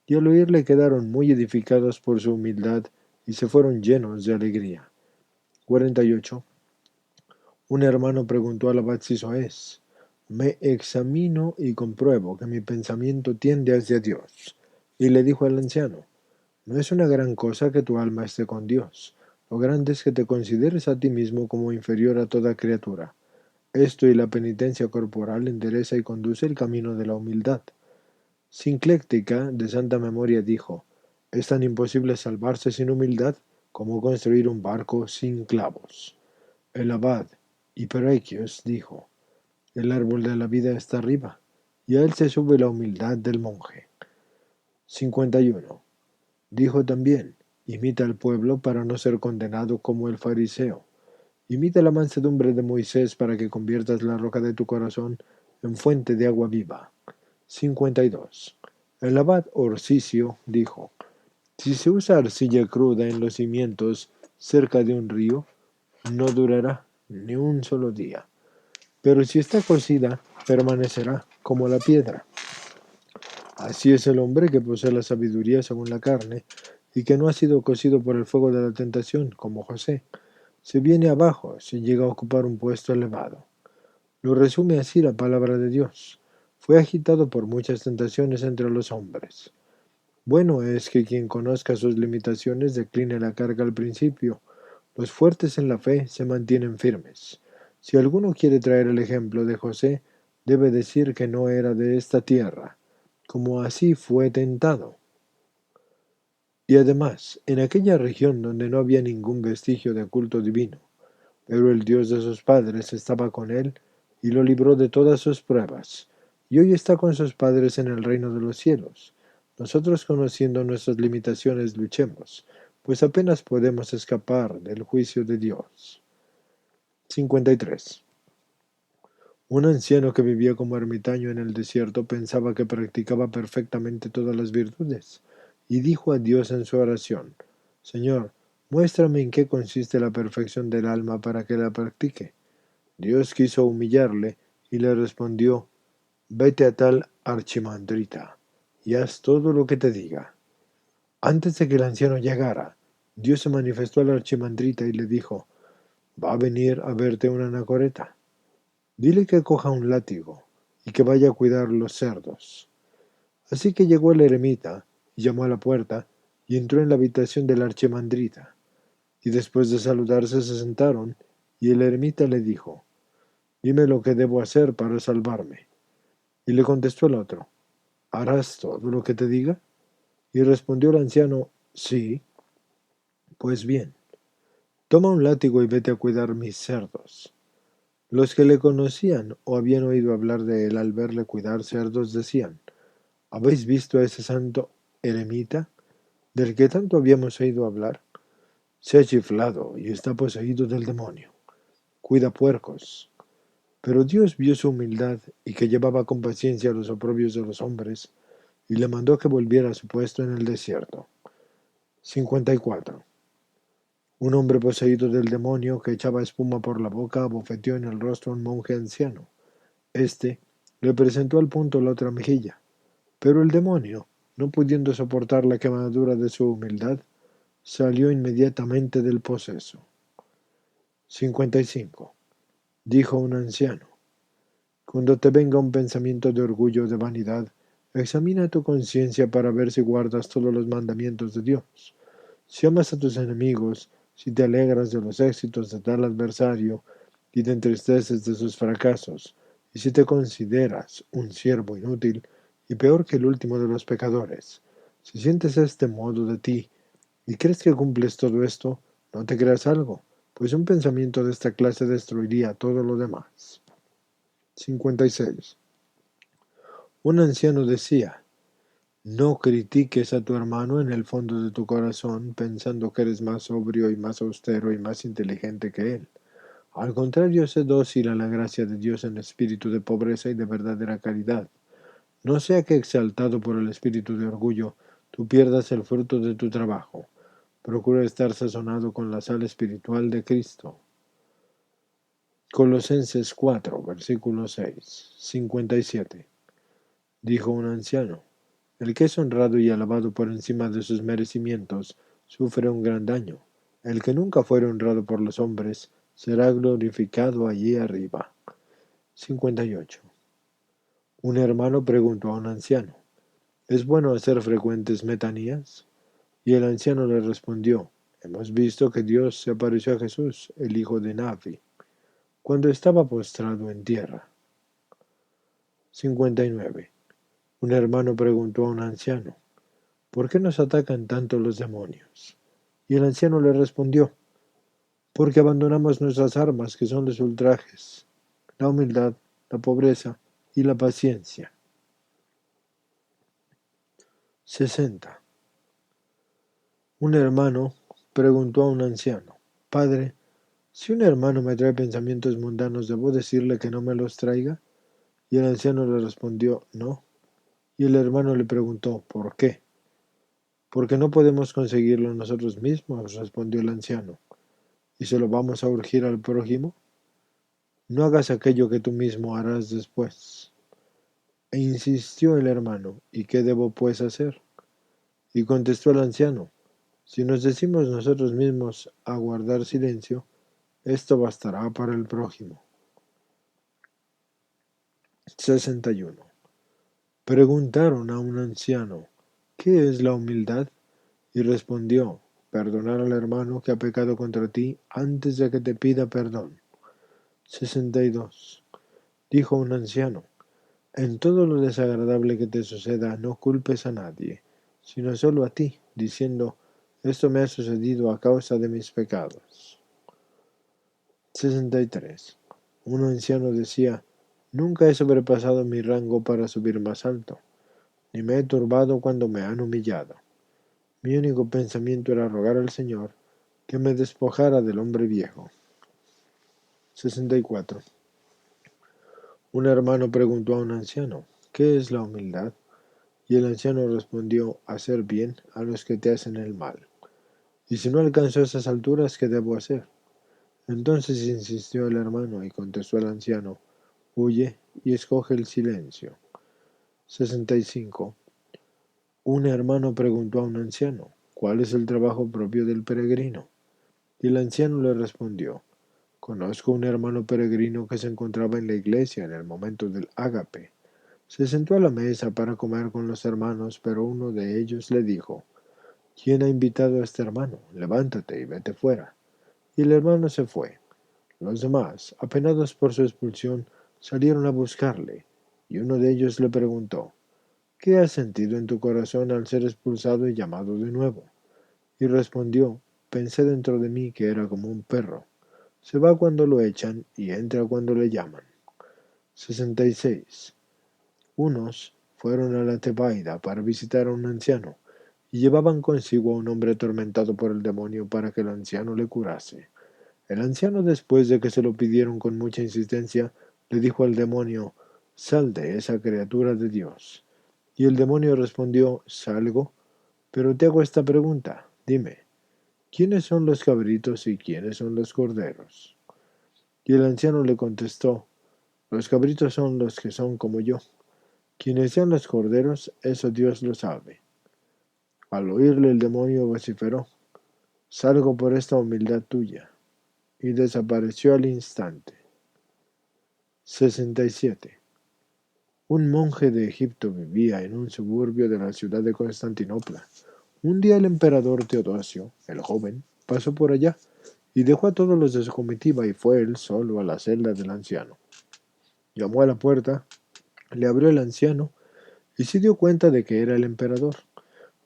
Y al oírle quedaron muy edificados por su humildad y se fueron llenos de alegría. 48. Un hermano preguntó al abad Sisoes: me examino y compruebo que mi pensamiento tiende hacia Dios. Y le dijo al anciano: no es una gran cosa que tu alma esté con Dios. Lo grande es que te consideres a ti mismo como inferior a toda criatura. Esto y la penitencia corporal endereza y conduce el camino de la humildad. Sincléctica, de santa memoria, dijo: es tan imposible salvarse sin humildad como construir un barco sin clavos. El abad Hiperequios dijo: el árbol de la vida está arriba, y a él se sube la humildad del monje. 51. Dijo también: imita al pueblo para no ser condenado como el fariseo. Imita la mansedumbre de Moisés para que conviertas la roca de tu corazón en fuente de agua viva. 52. El abad Orsicio dijo: si se usa arcilla cruda en los cimientos cerca de un río, no durará ni un solo día, pero si está cocida, permanecerá como la piedra. Así es el hombre que posee la sabiduría según la carne, y que no ha sido cocido por el fuego de la tentación, como José. Se viene abajo si llega a ocupar un puesto elevado. Lo resume así la palabra de Dios. Fue agitado por muchas tentaciones entre los hombres. Bueno es que quien conozca sus limitaciones decline la carga al principio. Los fuertes en la fe se mantienen firmes. Si alguno quiere traer el ejemplo de José, debe decir que no era de esta tierra, como así fue tentado. Y además, en aquella región donde no había ningún vestigio de culto divino, pero el Dios de sus padres estaba con él y lo libró de todas sus pruebas, y hoy está con sus padres en el reino de los cielos. Nosotros, conociendo nuestras limitaciones, luchemos, pues apenas podemos escapar del juicio de Dios. 53. Un anciano que vivía como ermitaño en el desierto pensaba que practicaba perfectamente todas las virtudes, y dijo a Dios en su oración: Señor, muéstrame en qué consiste la perfección del alma para que la practique. Dios quiso humillarle y le respondió: vete a tal archimandrita y haz todo lo que te diga. Antes de que el anciano llegara, Dios se manifestó al archimandrita y le dijo: va a venir a verte una anacoreta. Dile que coja un látigo y que vaya a cuidar los cerdos. Así que llegó el eremita y llamó a la puerta y entró en la habitación del archimandrita. Y después de saludarse se sentaron y el eremita le dijo: dime lo que debo hacer para salvarme. Y le contestó el otro: ¿harás todo lo que te diga? Y respondió el anciano: sí. Pues bien, toma un látigo y vete a cuidar mis cerdos. Los que le conocían o habían oído hablar de él al verle cuidar cerdos decían: ¿habéis visto a ese santo eremita del que tanto habíamos oído hablar? Se ha chiflado y está poseído del demonio. Cuida puercos. Pero Dios vio su humildad y que llevaba con paciencia los oprobios de los hombres, y le mandó que volviera a su puesto en el desierto. 54. Un hombre poseído del demonio que echaba espuma por la boca abofeteó en el rostro a un monje anciano. Este le presentó al punto la otra mejilla, pero el demonio, no pudiendo soportar la quemadura de su humildad, salió inmediatamente del poseso. 55. Dijo un anciano: cuando te venga un pensamiento de orgullo o de vanidad, examina tu conciencia para ver si guardas todos los mandamientos de Dios. Si amas a tus enemigos, si te alegras de los éxitos de tal adversario y te entristeces de sus fracasos, y si te consideras un siervo inútil y peor que el último de los pecadores, si sientes este modo de ti y crees que cumples todo esto, no te creas algo, pues un pensamiento de esta clase destruiría todo lo demás. 56. Un anciano decía: no critiques a tu hermano en el fondo de tu corazón pensando que eres más sobrio y más austero y más inteligente que él. Al contrario, sé dócil a la gracia de Dios en espíritu de pobreza y de verdadera caridad. No sea que exaltado por el espíritu de orgullo, tú pierdas el fruto de tu trabajo. Procura estar sazonado con la sal espiritual de Cristo. Colosenses 4, versículo 6, 57. Dijo un anciano: el que es honrado y alabado por encima de sus merecimientos sufre un gran daño. El que nunca fuere honrado por los hombres será glorificado allí arriba. 58. Un hermano preguntó a un anciano: ¿es bueno hacer frecuentes metanías? Y el anciano le respondió: hemos visto que Dios se apareció a Jesús, el hijo de Nafi, cuando estaba postrado en tierra. 59. Un hermano preguntó a un anciano: ¿por qué nos atacan tanto los demonios? Y el anciano le respondió: porque abandonamos nuestras armas, que son los ultrajes, la humildad, la pobreza y la paciencia. 60. Un hermano preguntó a un anciano: Padre, si un hermano me trae pensamientos mundanos, ¿debo decirle que no me los traiga? Y el anciano le respondió: no, Y el hermano le preguntó, ¿por qué? Porque no podemos conseguirlo nosotros mismos, respondió el anciano. ¿Y se lo vamos a urgir al prójimo? No hagas aquello que tú mismo harás después. E insistió el hermano, ¿y qué debo pues hacer? Y contestó el anciano, si nos decimos nosotros mismos a guardar silencio, esto bastará para el prójimo. 61. Preguntaron a un anciano, ¿qué es la humildad? Y respondió, perdonar al hermano que ha pecado contra ti antes de que te pida perdón. 62. Dijo un anciano, en todo lo desagradable que te suceda no culpes a nadie, sino solo a ti, diciendo, esto me ha sucedido a causa de mis pecados. 63. Un anciano decía, nunca he sobrepasado mi rango para subir más alto, ni me he turbado cuando me han humillado. Mi único pensamiento era rogar al Señor que me despojara del hombre viejo. 64. Un hermano preguntó a un anciano, ¿qué es la humildad? Y el anciano respondió, hacer bien a los que te hacen el mal. Y si no alcanzo esas alturas, ¿qué debo hacer? Entonces insistió el hermano y contestó el anciano, huye y escoge el silencio. 65. Un hermano preguntó a un anciano, ¿cuál es el trabajo propio del peregrino? Y el anciano le respondió, conozco un hermano peregrino que se encontraba en la iglesia en el momento del ágape. Se sentó a la mesa para comer con los hermanos, pero uno de ellos le dijo, ¿quién ha invitado a este hermano? Levántate y vete fuera. Y el hermano se fue. Los demás, apenados por su expulsión, salieron a buscarle, y uno de ellos le preguntó, ¿qué has sentido en tu corazón al ser expulsado y llamado de nuevo? Y respondió, pensé dentro de mí que era como un perro. Se va cuando lo echan y entra cuando le llaman. 66. Unos fueron a la Tebaida para visitar a un anciano, y llevaban consigo a un hombre atormentado por el demonio para que el anciano le curase. El anciano, después de que se lo pidieron con mucha insistencia, le dijo al demonio, sal de esa criatura de Dios. Y el demonio respondió, salgo, pero te hago esta pregunta, dime, ¿quiénes son los cabritos y quiénes son los corderos? Y el anciano le contestó, los cabritos son los que son como yo. Quienes sean los corderos, eso Dios lo sabe. Al oírle el demonio vociferó, salgo por esta humildad tuya, y desapareció al instante. 67. Un monje de Egipto vivía en un suburbio de la ciudad de Constantinopla. Un día el emperador Teodosio, el joven, pasó por allá y dejó a todos los de su comitiva y fue él solo a la celda del anciano. Llamó a la puerta, le abrió el anciano y se dio cuenta de que era el emperador,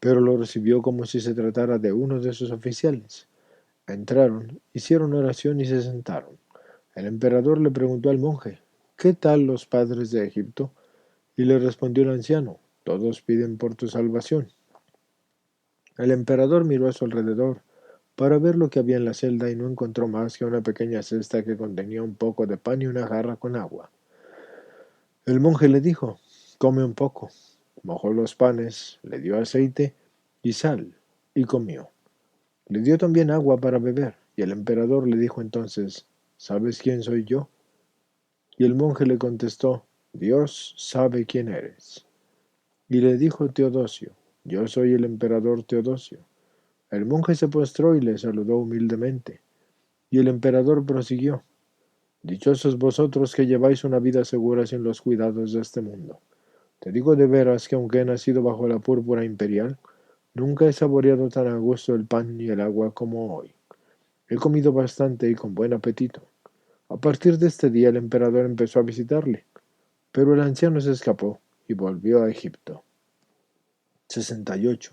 pero lo recibió como si se tratara de uno de sus oficiales. Entraron, hicieron oración y se sentaron. El emperador le preguntó al monje, ¿qué tal los padres de Egipto? Y le respondió el anciano, todos piden por tu salvación. El emperador miró a su alrededor para ver lo que había en la celda y no encontró más que una pequeña cesta que contenía un poco de pan y una jarra con agua. El monje le dijo, come un poco. Mojó los panes, le dio aceite y sal, y comió. Le dio también agua para beber, y el emperador le dijo entonces, ¿sabes quién soy yo? Y el monje le contestó, Dios sabe quién eres. Y le dijo Teodosio, yo soy el emperador Teodosio. El monje se postró y le saludó humildemente. Y el emperador prosiguió, dichosos vosotros que lleváis una vida segura sin los cuidados de este mundo. Te digo de veras que aunque he nacido bajo la púrpura imperial, nunca he saboreado tan a gusto el pan y el agua como hoy. He comido bastante y con buen apetito. A partir de este día el emperador empezó a visitarle, pero el anciano se escapó y volvió a Egipto. 68.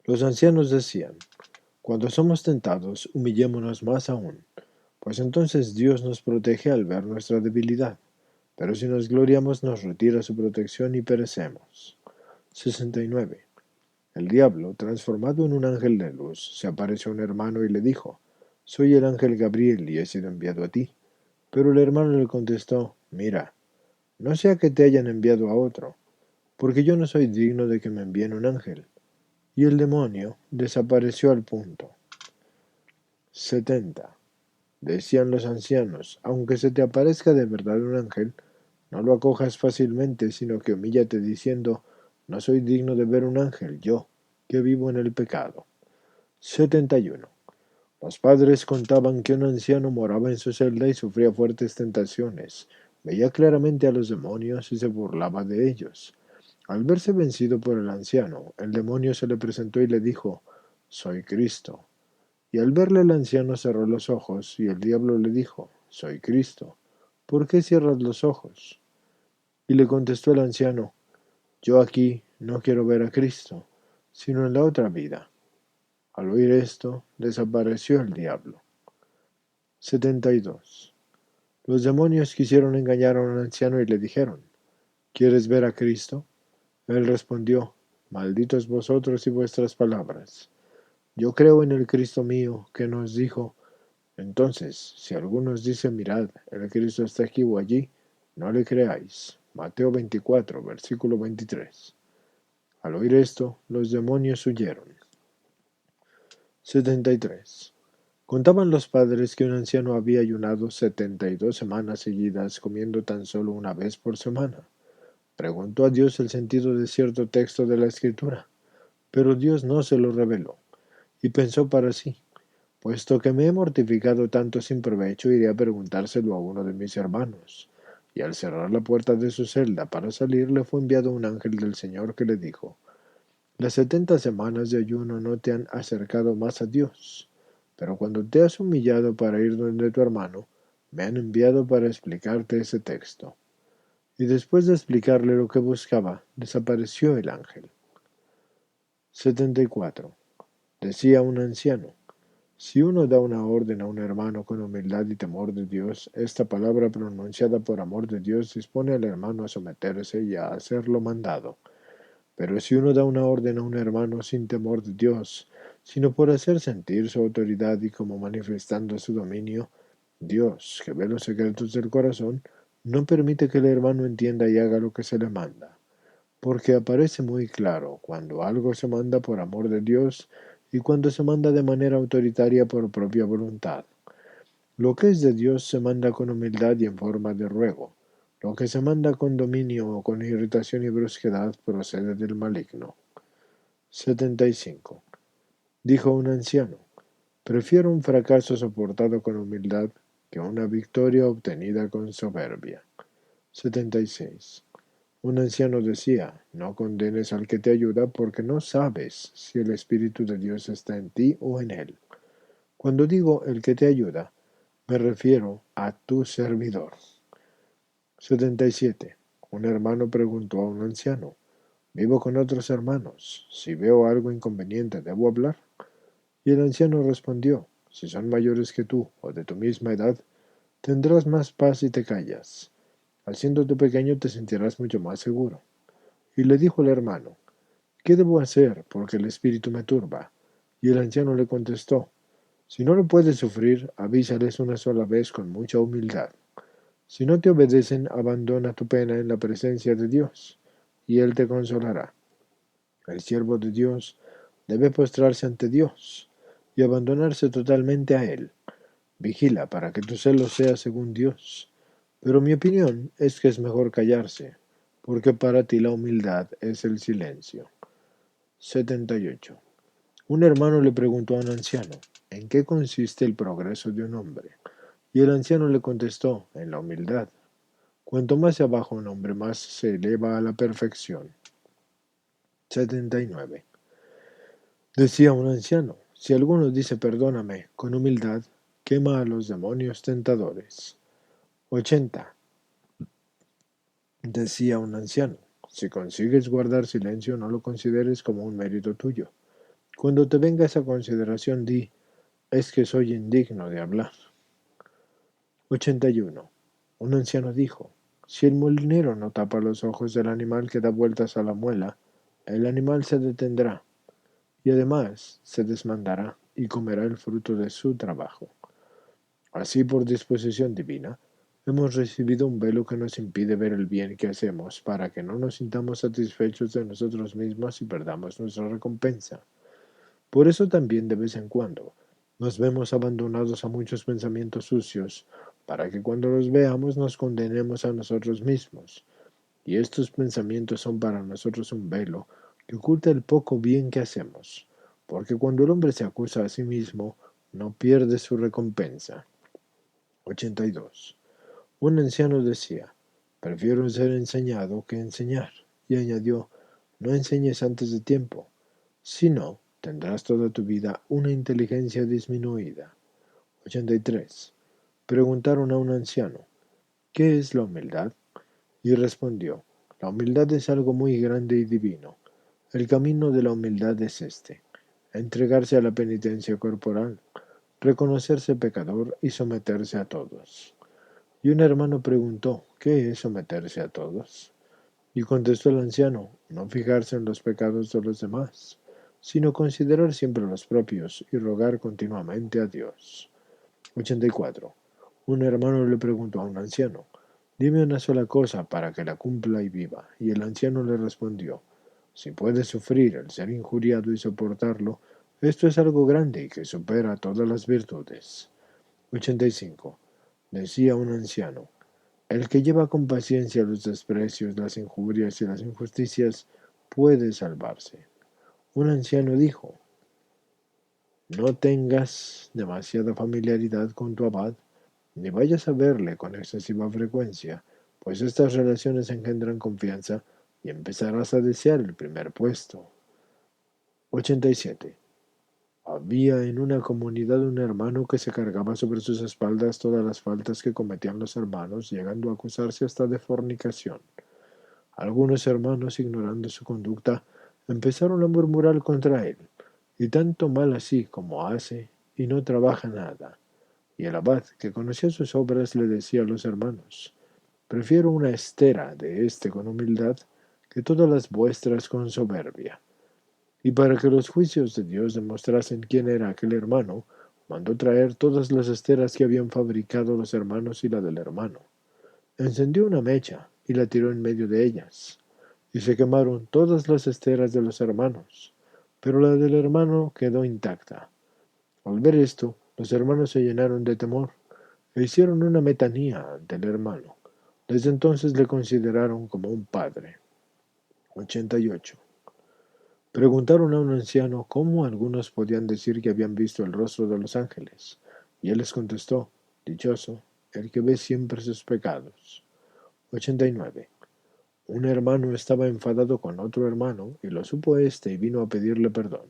Los ancianos decían, cuando somos tentados, humillémonos más aún, pues entonces Dios nos protege al ver nuestra debilidad, pero si nos gloriamos nos retira su protección y perecemos. 69. El diablo, transformado en un ángel de luz, se apareció a un hermano y le dijo, soy el ángel Gabriel y he sido enviado a ti. Pero el hermano le contestó, mira, no sea que te hayan enviado a otro. porque yo no soy digno de que me envíen un ángel. Y el demonio desapareció al punto. 70. Decían los ancianos, aunque se te aparezca de verdad un ángel, no lo acojas fácilmente, sino que humíllate diciendo, no soy digno de ver un ángel, yo, que vivo en el pecado. 71. Los padres contaban que un anciano moraba en su celda y sufría fuertes tentaciones. Veía claramente a los demonios y se burlaba de ellos. Al verse vencido por el anciano, el demonio se le presentó y le dijo, soy Cristo. Y al verle el anciano cerró los ojos, y el diablo le dijo, soy Cristo. ¿Por qué cierras los ojos? Y le contestó el anciano, yo aquí no quiero ver a Cristo, sino en la otra vida. Al oír esto, desapareció el diablo. 72. Los demonios quisieron engañar a un anciano y le dijeron, ¿quieres ver a Cristo? Él respondió, malditos vosotros y vuestras palabras. Yo creo en el Cristo mío, que nos dijo, entonces, si algunos dicen, mirad, el Cristo está aquí o allí, no le creáis. Mateo 24, versículo 23. Al oír esto, los demonios huyeron. 73. Contaban los padres que un anciano había ayunado 72 semanas seguidas, comiendo tan solo una vez por semana. Preguntó a Dios el sentido de cierto texto de la Escritura, pero Dios no se lo reveló, y pensó para sí, puesto que me he mortificado tanto sin provecho, iré a preguntárselo a uno de mis hermanos. Y al cerrar la puerta de su celda para salir, le fue enviado un ángel del Señor que le dijo, las 70 semanas de ayuno no te han acercado más a Dios, pero cuando te has humillado para ir donde tu hermano, me han enviado para explicarte ese texto. Y después de explicarle lo que buscaba, desapareció el ángel. 74. Decía un anciano, si uno da una orden a un hermano con humildad y temor de Dios, esta palabra pronunciada por amor de Dios dispone al hermano a someterse y a hacerlo mandado. Pero si uno da una orden a un hermano sin temor de Dios, sino por hacer sentir su autoridad y como manifestando su dominio, Dios, que ve los secretos del corazón, no permite que el hermano entienda y haga lo que se le manda, porque aparece muy claro cuando algo se manda por amor de Dios y cuando se manda de manera autoritaria por propia voluntad. Lo que es de Dios se manda con humildad y en forma de ruego. Lo que se manda con dominio o con irritación y brusquedad procede del maligno. 75. Dijo un anciano, prefiero un fracaso soportado con humildad que una victoria obtenida con soberbia. 76. Un anciano decía, no condenes al que te ayuda porque no sabes si el Espíritu de Dios está en ti o en él. Cuando digo el que te ayuda, me refiero a tu servidor. 77. Un hermano preguntó a un anciano, vivo con otros hermanos, si veo algo inconveniente, ¿debo hablar? Y el anciano respondió, si son mayores que tú o de tu misma edad, tendrás más paz si te callas. Haciéndote pequeño te sentirás mucho más seguro. Y le dijo el hermano, ¿qué debo hacer? Porque el espíritu me turba. Y el anciano le contestó, si no lo puedes sufrir, avísales una sola vez con mucha humildad. Si no te obedecen, abandona tu pena en la presencia de Dios, y Él te consolará. El siervo de Dios debe postrarse ante Dios y abandonarse totalmente a Él. Vigila para que tu celo sea según Dios. Pero mi opinión es que es mejor callarse, porque para ti la humildad es el silencio. 78. Un hermano le preguntó a un anciano, ¿en qué consiste el progreso de un hombre? Y el anciano le contestó, en la humildad. Cuanto más se abaja un hombre, más se eleva a la perfección. 79. Decía un anciano, si alguno dice perdóname con humildad, quema a los demonios tentadores. 80. Decía un anciano, si consigues guardar silencio, no lo consideres como un mérito tuyo. Cuando te venga esa consideración, di, es que soy indigno de hablar. 81. Un anciano dijo, si el molinero no tapa los ojos del animal que da vueltas a la muela, el animal se detendrá y además se desmandará y comerá el fruto de su trabajo. Así, por disposición divina, Hemos recibido un velo que nos impide ver el bien que hacemos para que no nos sintamos satisfechos de nosotros mismos y perdamos nuestra recompensa. Por eso también de vez en cuando nos vemos abandonados a muchos pensamientos sucios, para que cuando los veamos nos condenemos a nosotros mismos. Y estos pensamientos son para nosotros un velo que oculta el poco bien que hacemos, porque cuando el hombre se acusa a sí mismo, no pierde su recompensa. 82. Un anciano decía, prefiero ser enseñado que enseñar, y añadió, no enseñes antes de tiempo, si no, tendrás toda tu vida una inteligencia disminuida. 83. Preguntaron a un anciano, ¿qué es la humildad? Y respondió, la humildad es algo muy grande y divino. El camino de la humildad es este, entregarse a la penitencia corporal, reconocerse pecador y someterse a todos. Y un hermano preguntó, ¿qué es someterse a todos? Y contestó el anciano, no fijarse en los pecados de los demás, sino considerar siempre los propios y rogar continuamente a Dios. 84. Un hermano le preguntó a un anciano, dime una sola cosa para que la cumpla y viva. Y el anciano le respondió, si puedes sufrir el ser injuriado y soportarlo, esto es algo grande y que supera todas las virtudes. 85. Decía un anciano, el que lleva con paciencia los desprecios, las injurias y las injusticias puede salvarse. Un anciano dijo, no tengas demasiada familiaridad con tu abad, ni vayas a verle con excesiva frecuencia, pues estas relaciones engendran confianza y empezarás a desear el primer puesto. 87. Había en una comunidad un hermano que se cargaba sobre sus espaldas todas las faltas que cometían los hermanos, llegando a acusarse hasta de fornicación. Algunos hermanos, ignorando su conducta, empezaron a murmurar contra él, y tanto mal así como hace, y no trabaja nada. Y el abad, que conocía sus obras, le decía a los hermanos, prefiero una estera de éste con humildad que todas las vuestras con soberbia. Y para que los juicios de Dios demostrasen quién era aquel hermano, mandó traer todas las esteras que habían fabricado los hermanos y la del hermano. Encendió una mecha y la tiró en medio de ellas, y se quemaron todas las esteras de los hermanos, pero la del hermano quedó intacta. Al ver esto, los hermanos se llenaron de temor e hicieron una metanía ante el hermano. Desde entonces le consideraron como un padre. 88. Preguntaron a un anciano cómo algunos podían decir que habían visto el rostro de los ángeles, y él les contestó, dichoso, el que ve siempre sus pecados. 89. Un hermano estaba enfadado con otro hermano, y lo supo éste y vino a pedirle perdón.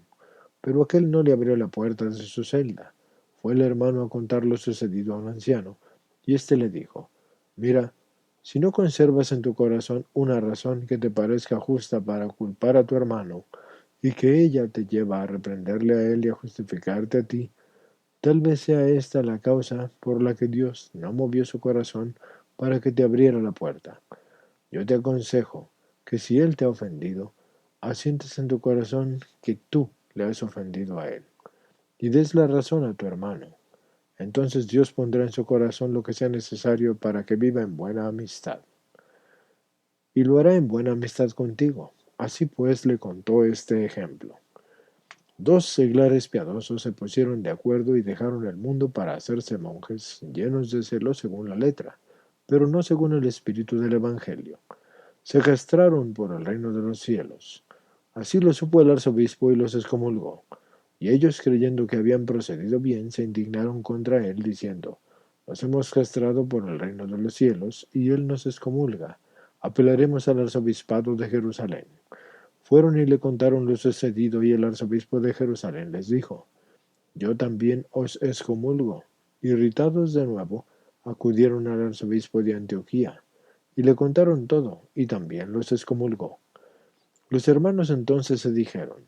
Pero aquel no le abrió la puerta de su celda. Fue el hermano a contar lo sucedido a un anciano, y éste le dijo, mira, si no conservas en tu corazón una razón que te parezca justa para culpar a tu hermano, y que ella te lleva a reprenderle a él y a justificarte a ti, tal vez sea esta la causa por la que Dios no movió su corazón para que te abriera la puerta. Yo te aconsejo que si él te ha ofendido, asientes en tu corazón que tú le has ofendido a él, y des la razón a tu hermano. Entonces Dios pondrá en su corazón lo que sea necesario para que viva en buena amistad, y lo hará en buena amistad contigo. Así pues le contó este ejemplo. Dos seglares piadosos se pusieron de acuerdo y dejaron el mundo para hacerse monjes, llenos de celo según la letra, pero no según el espíritu del Evangelio. Se castraron por el reino de los cielos. Así lo supo el arzobispo y los excomulgó. Y ellos, creyendo que habían procedido bien, se indignaron contra él, diciendo, nos hemos castrado por el reino de los cielos, y él nos excomulga. Apelaremos al arzobispado de Jerusalén. Fueron y le contaron lo sucedido, y el arzobispo de Jerusalén les dijo, yo también os excomulgo. Irritados de nuevo, acudieron al arzobispo de Antioquía, y le contaron todo, y también los excomulgó. Los hermanos entonces se dijeron,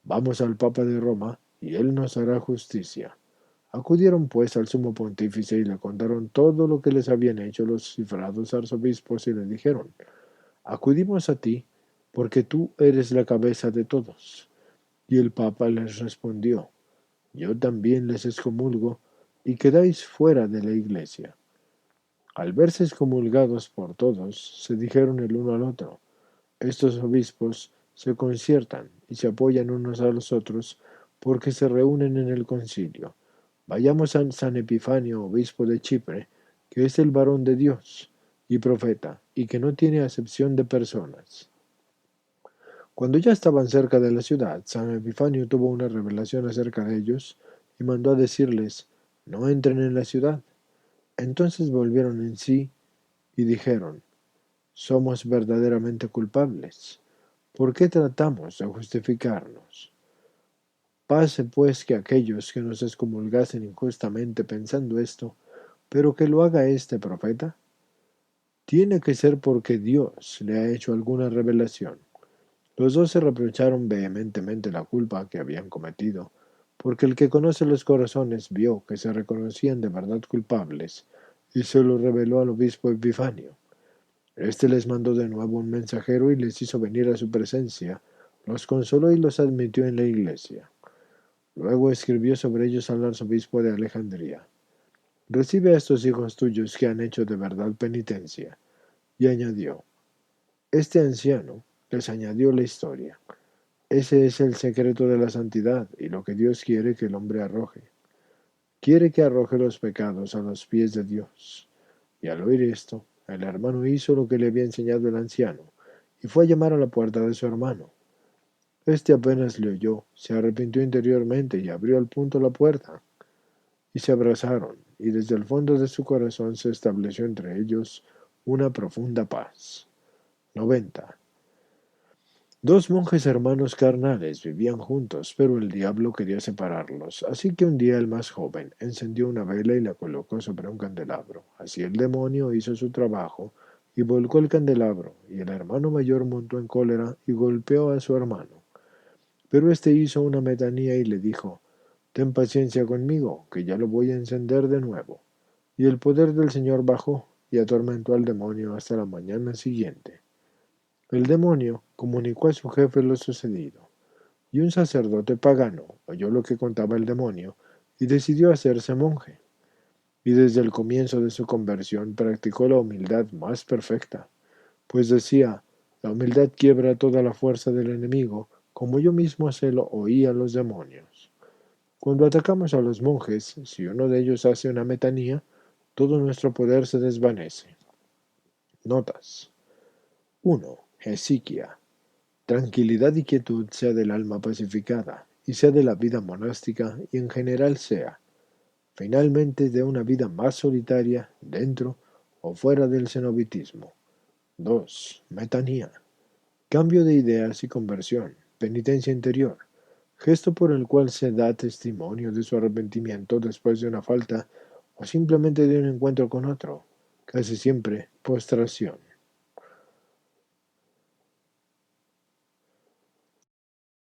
vamos al Papa de Roma, y él nos hará justicia. Acudieron pues al sumo pontífice y le contaron todo lo que les habían hecho los cifrados arzobispos y le dijeron, acudimos a ti, porque tú eres la cabeza de todos. Y el Papa les respondió, yo también les excomulgo, y quedáis fuera de la iglesia. Al verse excomulgados por todos, se dijeron el uno al otro: estos obispos se conciertan y se apoyan unos a los otros porque se reúnen en el concilio. Vayamos a San Epifanio, obispo de Chipre, que es el varón de Dios y profeta, y que no tiene acepción de personas. Cuando ya estaban cerca de la ciudad, San Epifanio tuvo una revelación acerca de ellos y mandó a decirles: no entren en la ciudad. Entonces volvieron en sí y dijeron: somos verdaderamente culpables. ¿Por qué tratamos de justificarnos? Pase pues que aquellos que nos excomulgasen injustamente pensando esto, pero que lo haga este profeta, tiene que ser porque Dios le ha hecho alguna revelación. Los dos se reprocharon vehementemente la culpa que habían cometido, porque el que conoce los corazones vio que se reconocían de verdad culpables, y se lo reveló al obispo Epifanio. Este les mandó de nuevo un mensajero y les hizo venir a su presencia, los consoló y los admitió en la iglesia. Luego escribió sobre ellos al arzobispo de Alejandría: recibe a estos hijos tuyos que han hecho de verdad penitencia. Y añadió: este anciano les añadió la historia. Ese es el secreto de la santidad y lo que Dios quiere que el hombre arroje. Quiere que arroje los pecados a los pies de Dios. Y al oír esto, el hermano hizo lo que le había enseñado el anciano, y fue a llamar a la puerta de su hermano. Este apenas le oyó, se arrepintió interiormente y abrió al punto la puerta. Y se abrazaron, y desde el fondo de su corazón se estableció entre ellos una profunda paz. 90. Dos monjes hermanos carnales vivían juntos, pero el diablo quería separarlos, así que un día el más joven encendió una vela y la colocó sobre un candelabro. Así el demonio hizo su trabajo y volcó el candelabro, y el hermano mayor montó en cólera y golpeó a su hermano. Pero éste hizo una metanía y le dijo: ten paciencia conmigo, que ya lo voy a encender de nuevo. Y el poder del Señor bajó y atormentó al demonio hasta la mañana siguiente. El demonio comunicó a su jefe lo sucedido, y un sacerdote pagano oyó lo que contaba el demonio y decidió hacerse monje. Y desde el comienzo de su conversión practicó la humildad más perfecta, pues decía: la humildad quiebra toda la fuerza del enemigo, como yo mismo se lo oí a los demonios. Cuando atacamos a los monjes, si uno de ellos hace una metanía, todo nuestro poder se desvanece. Notas. 1. Hesychia. Tranquilidad y quietud sea del alma pacificada, y sea de la vida monástica y en general sea, finalmente, de una vida más solitaria, dentro o fuera del cenobitismo. 2. Metanía. Cambio de ideas y conversión, penitencia interior, gesto por el cual se da testimonio de su arrepentimiento después de una falta o simplemente de un encuentro con otro, casi siempre postración.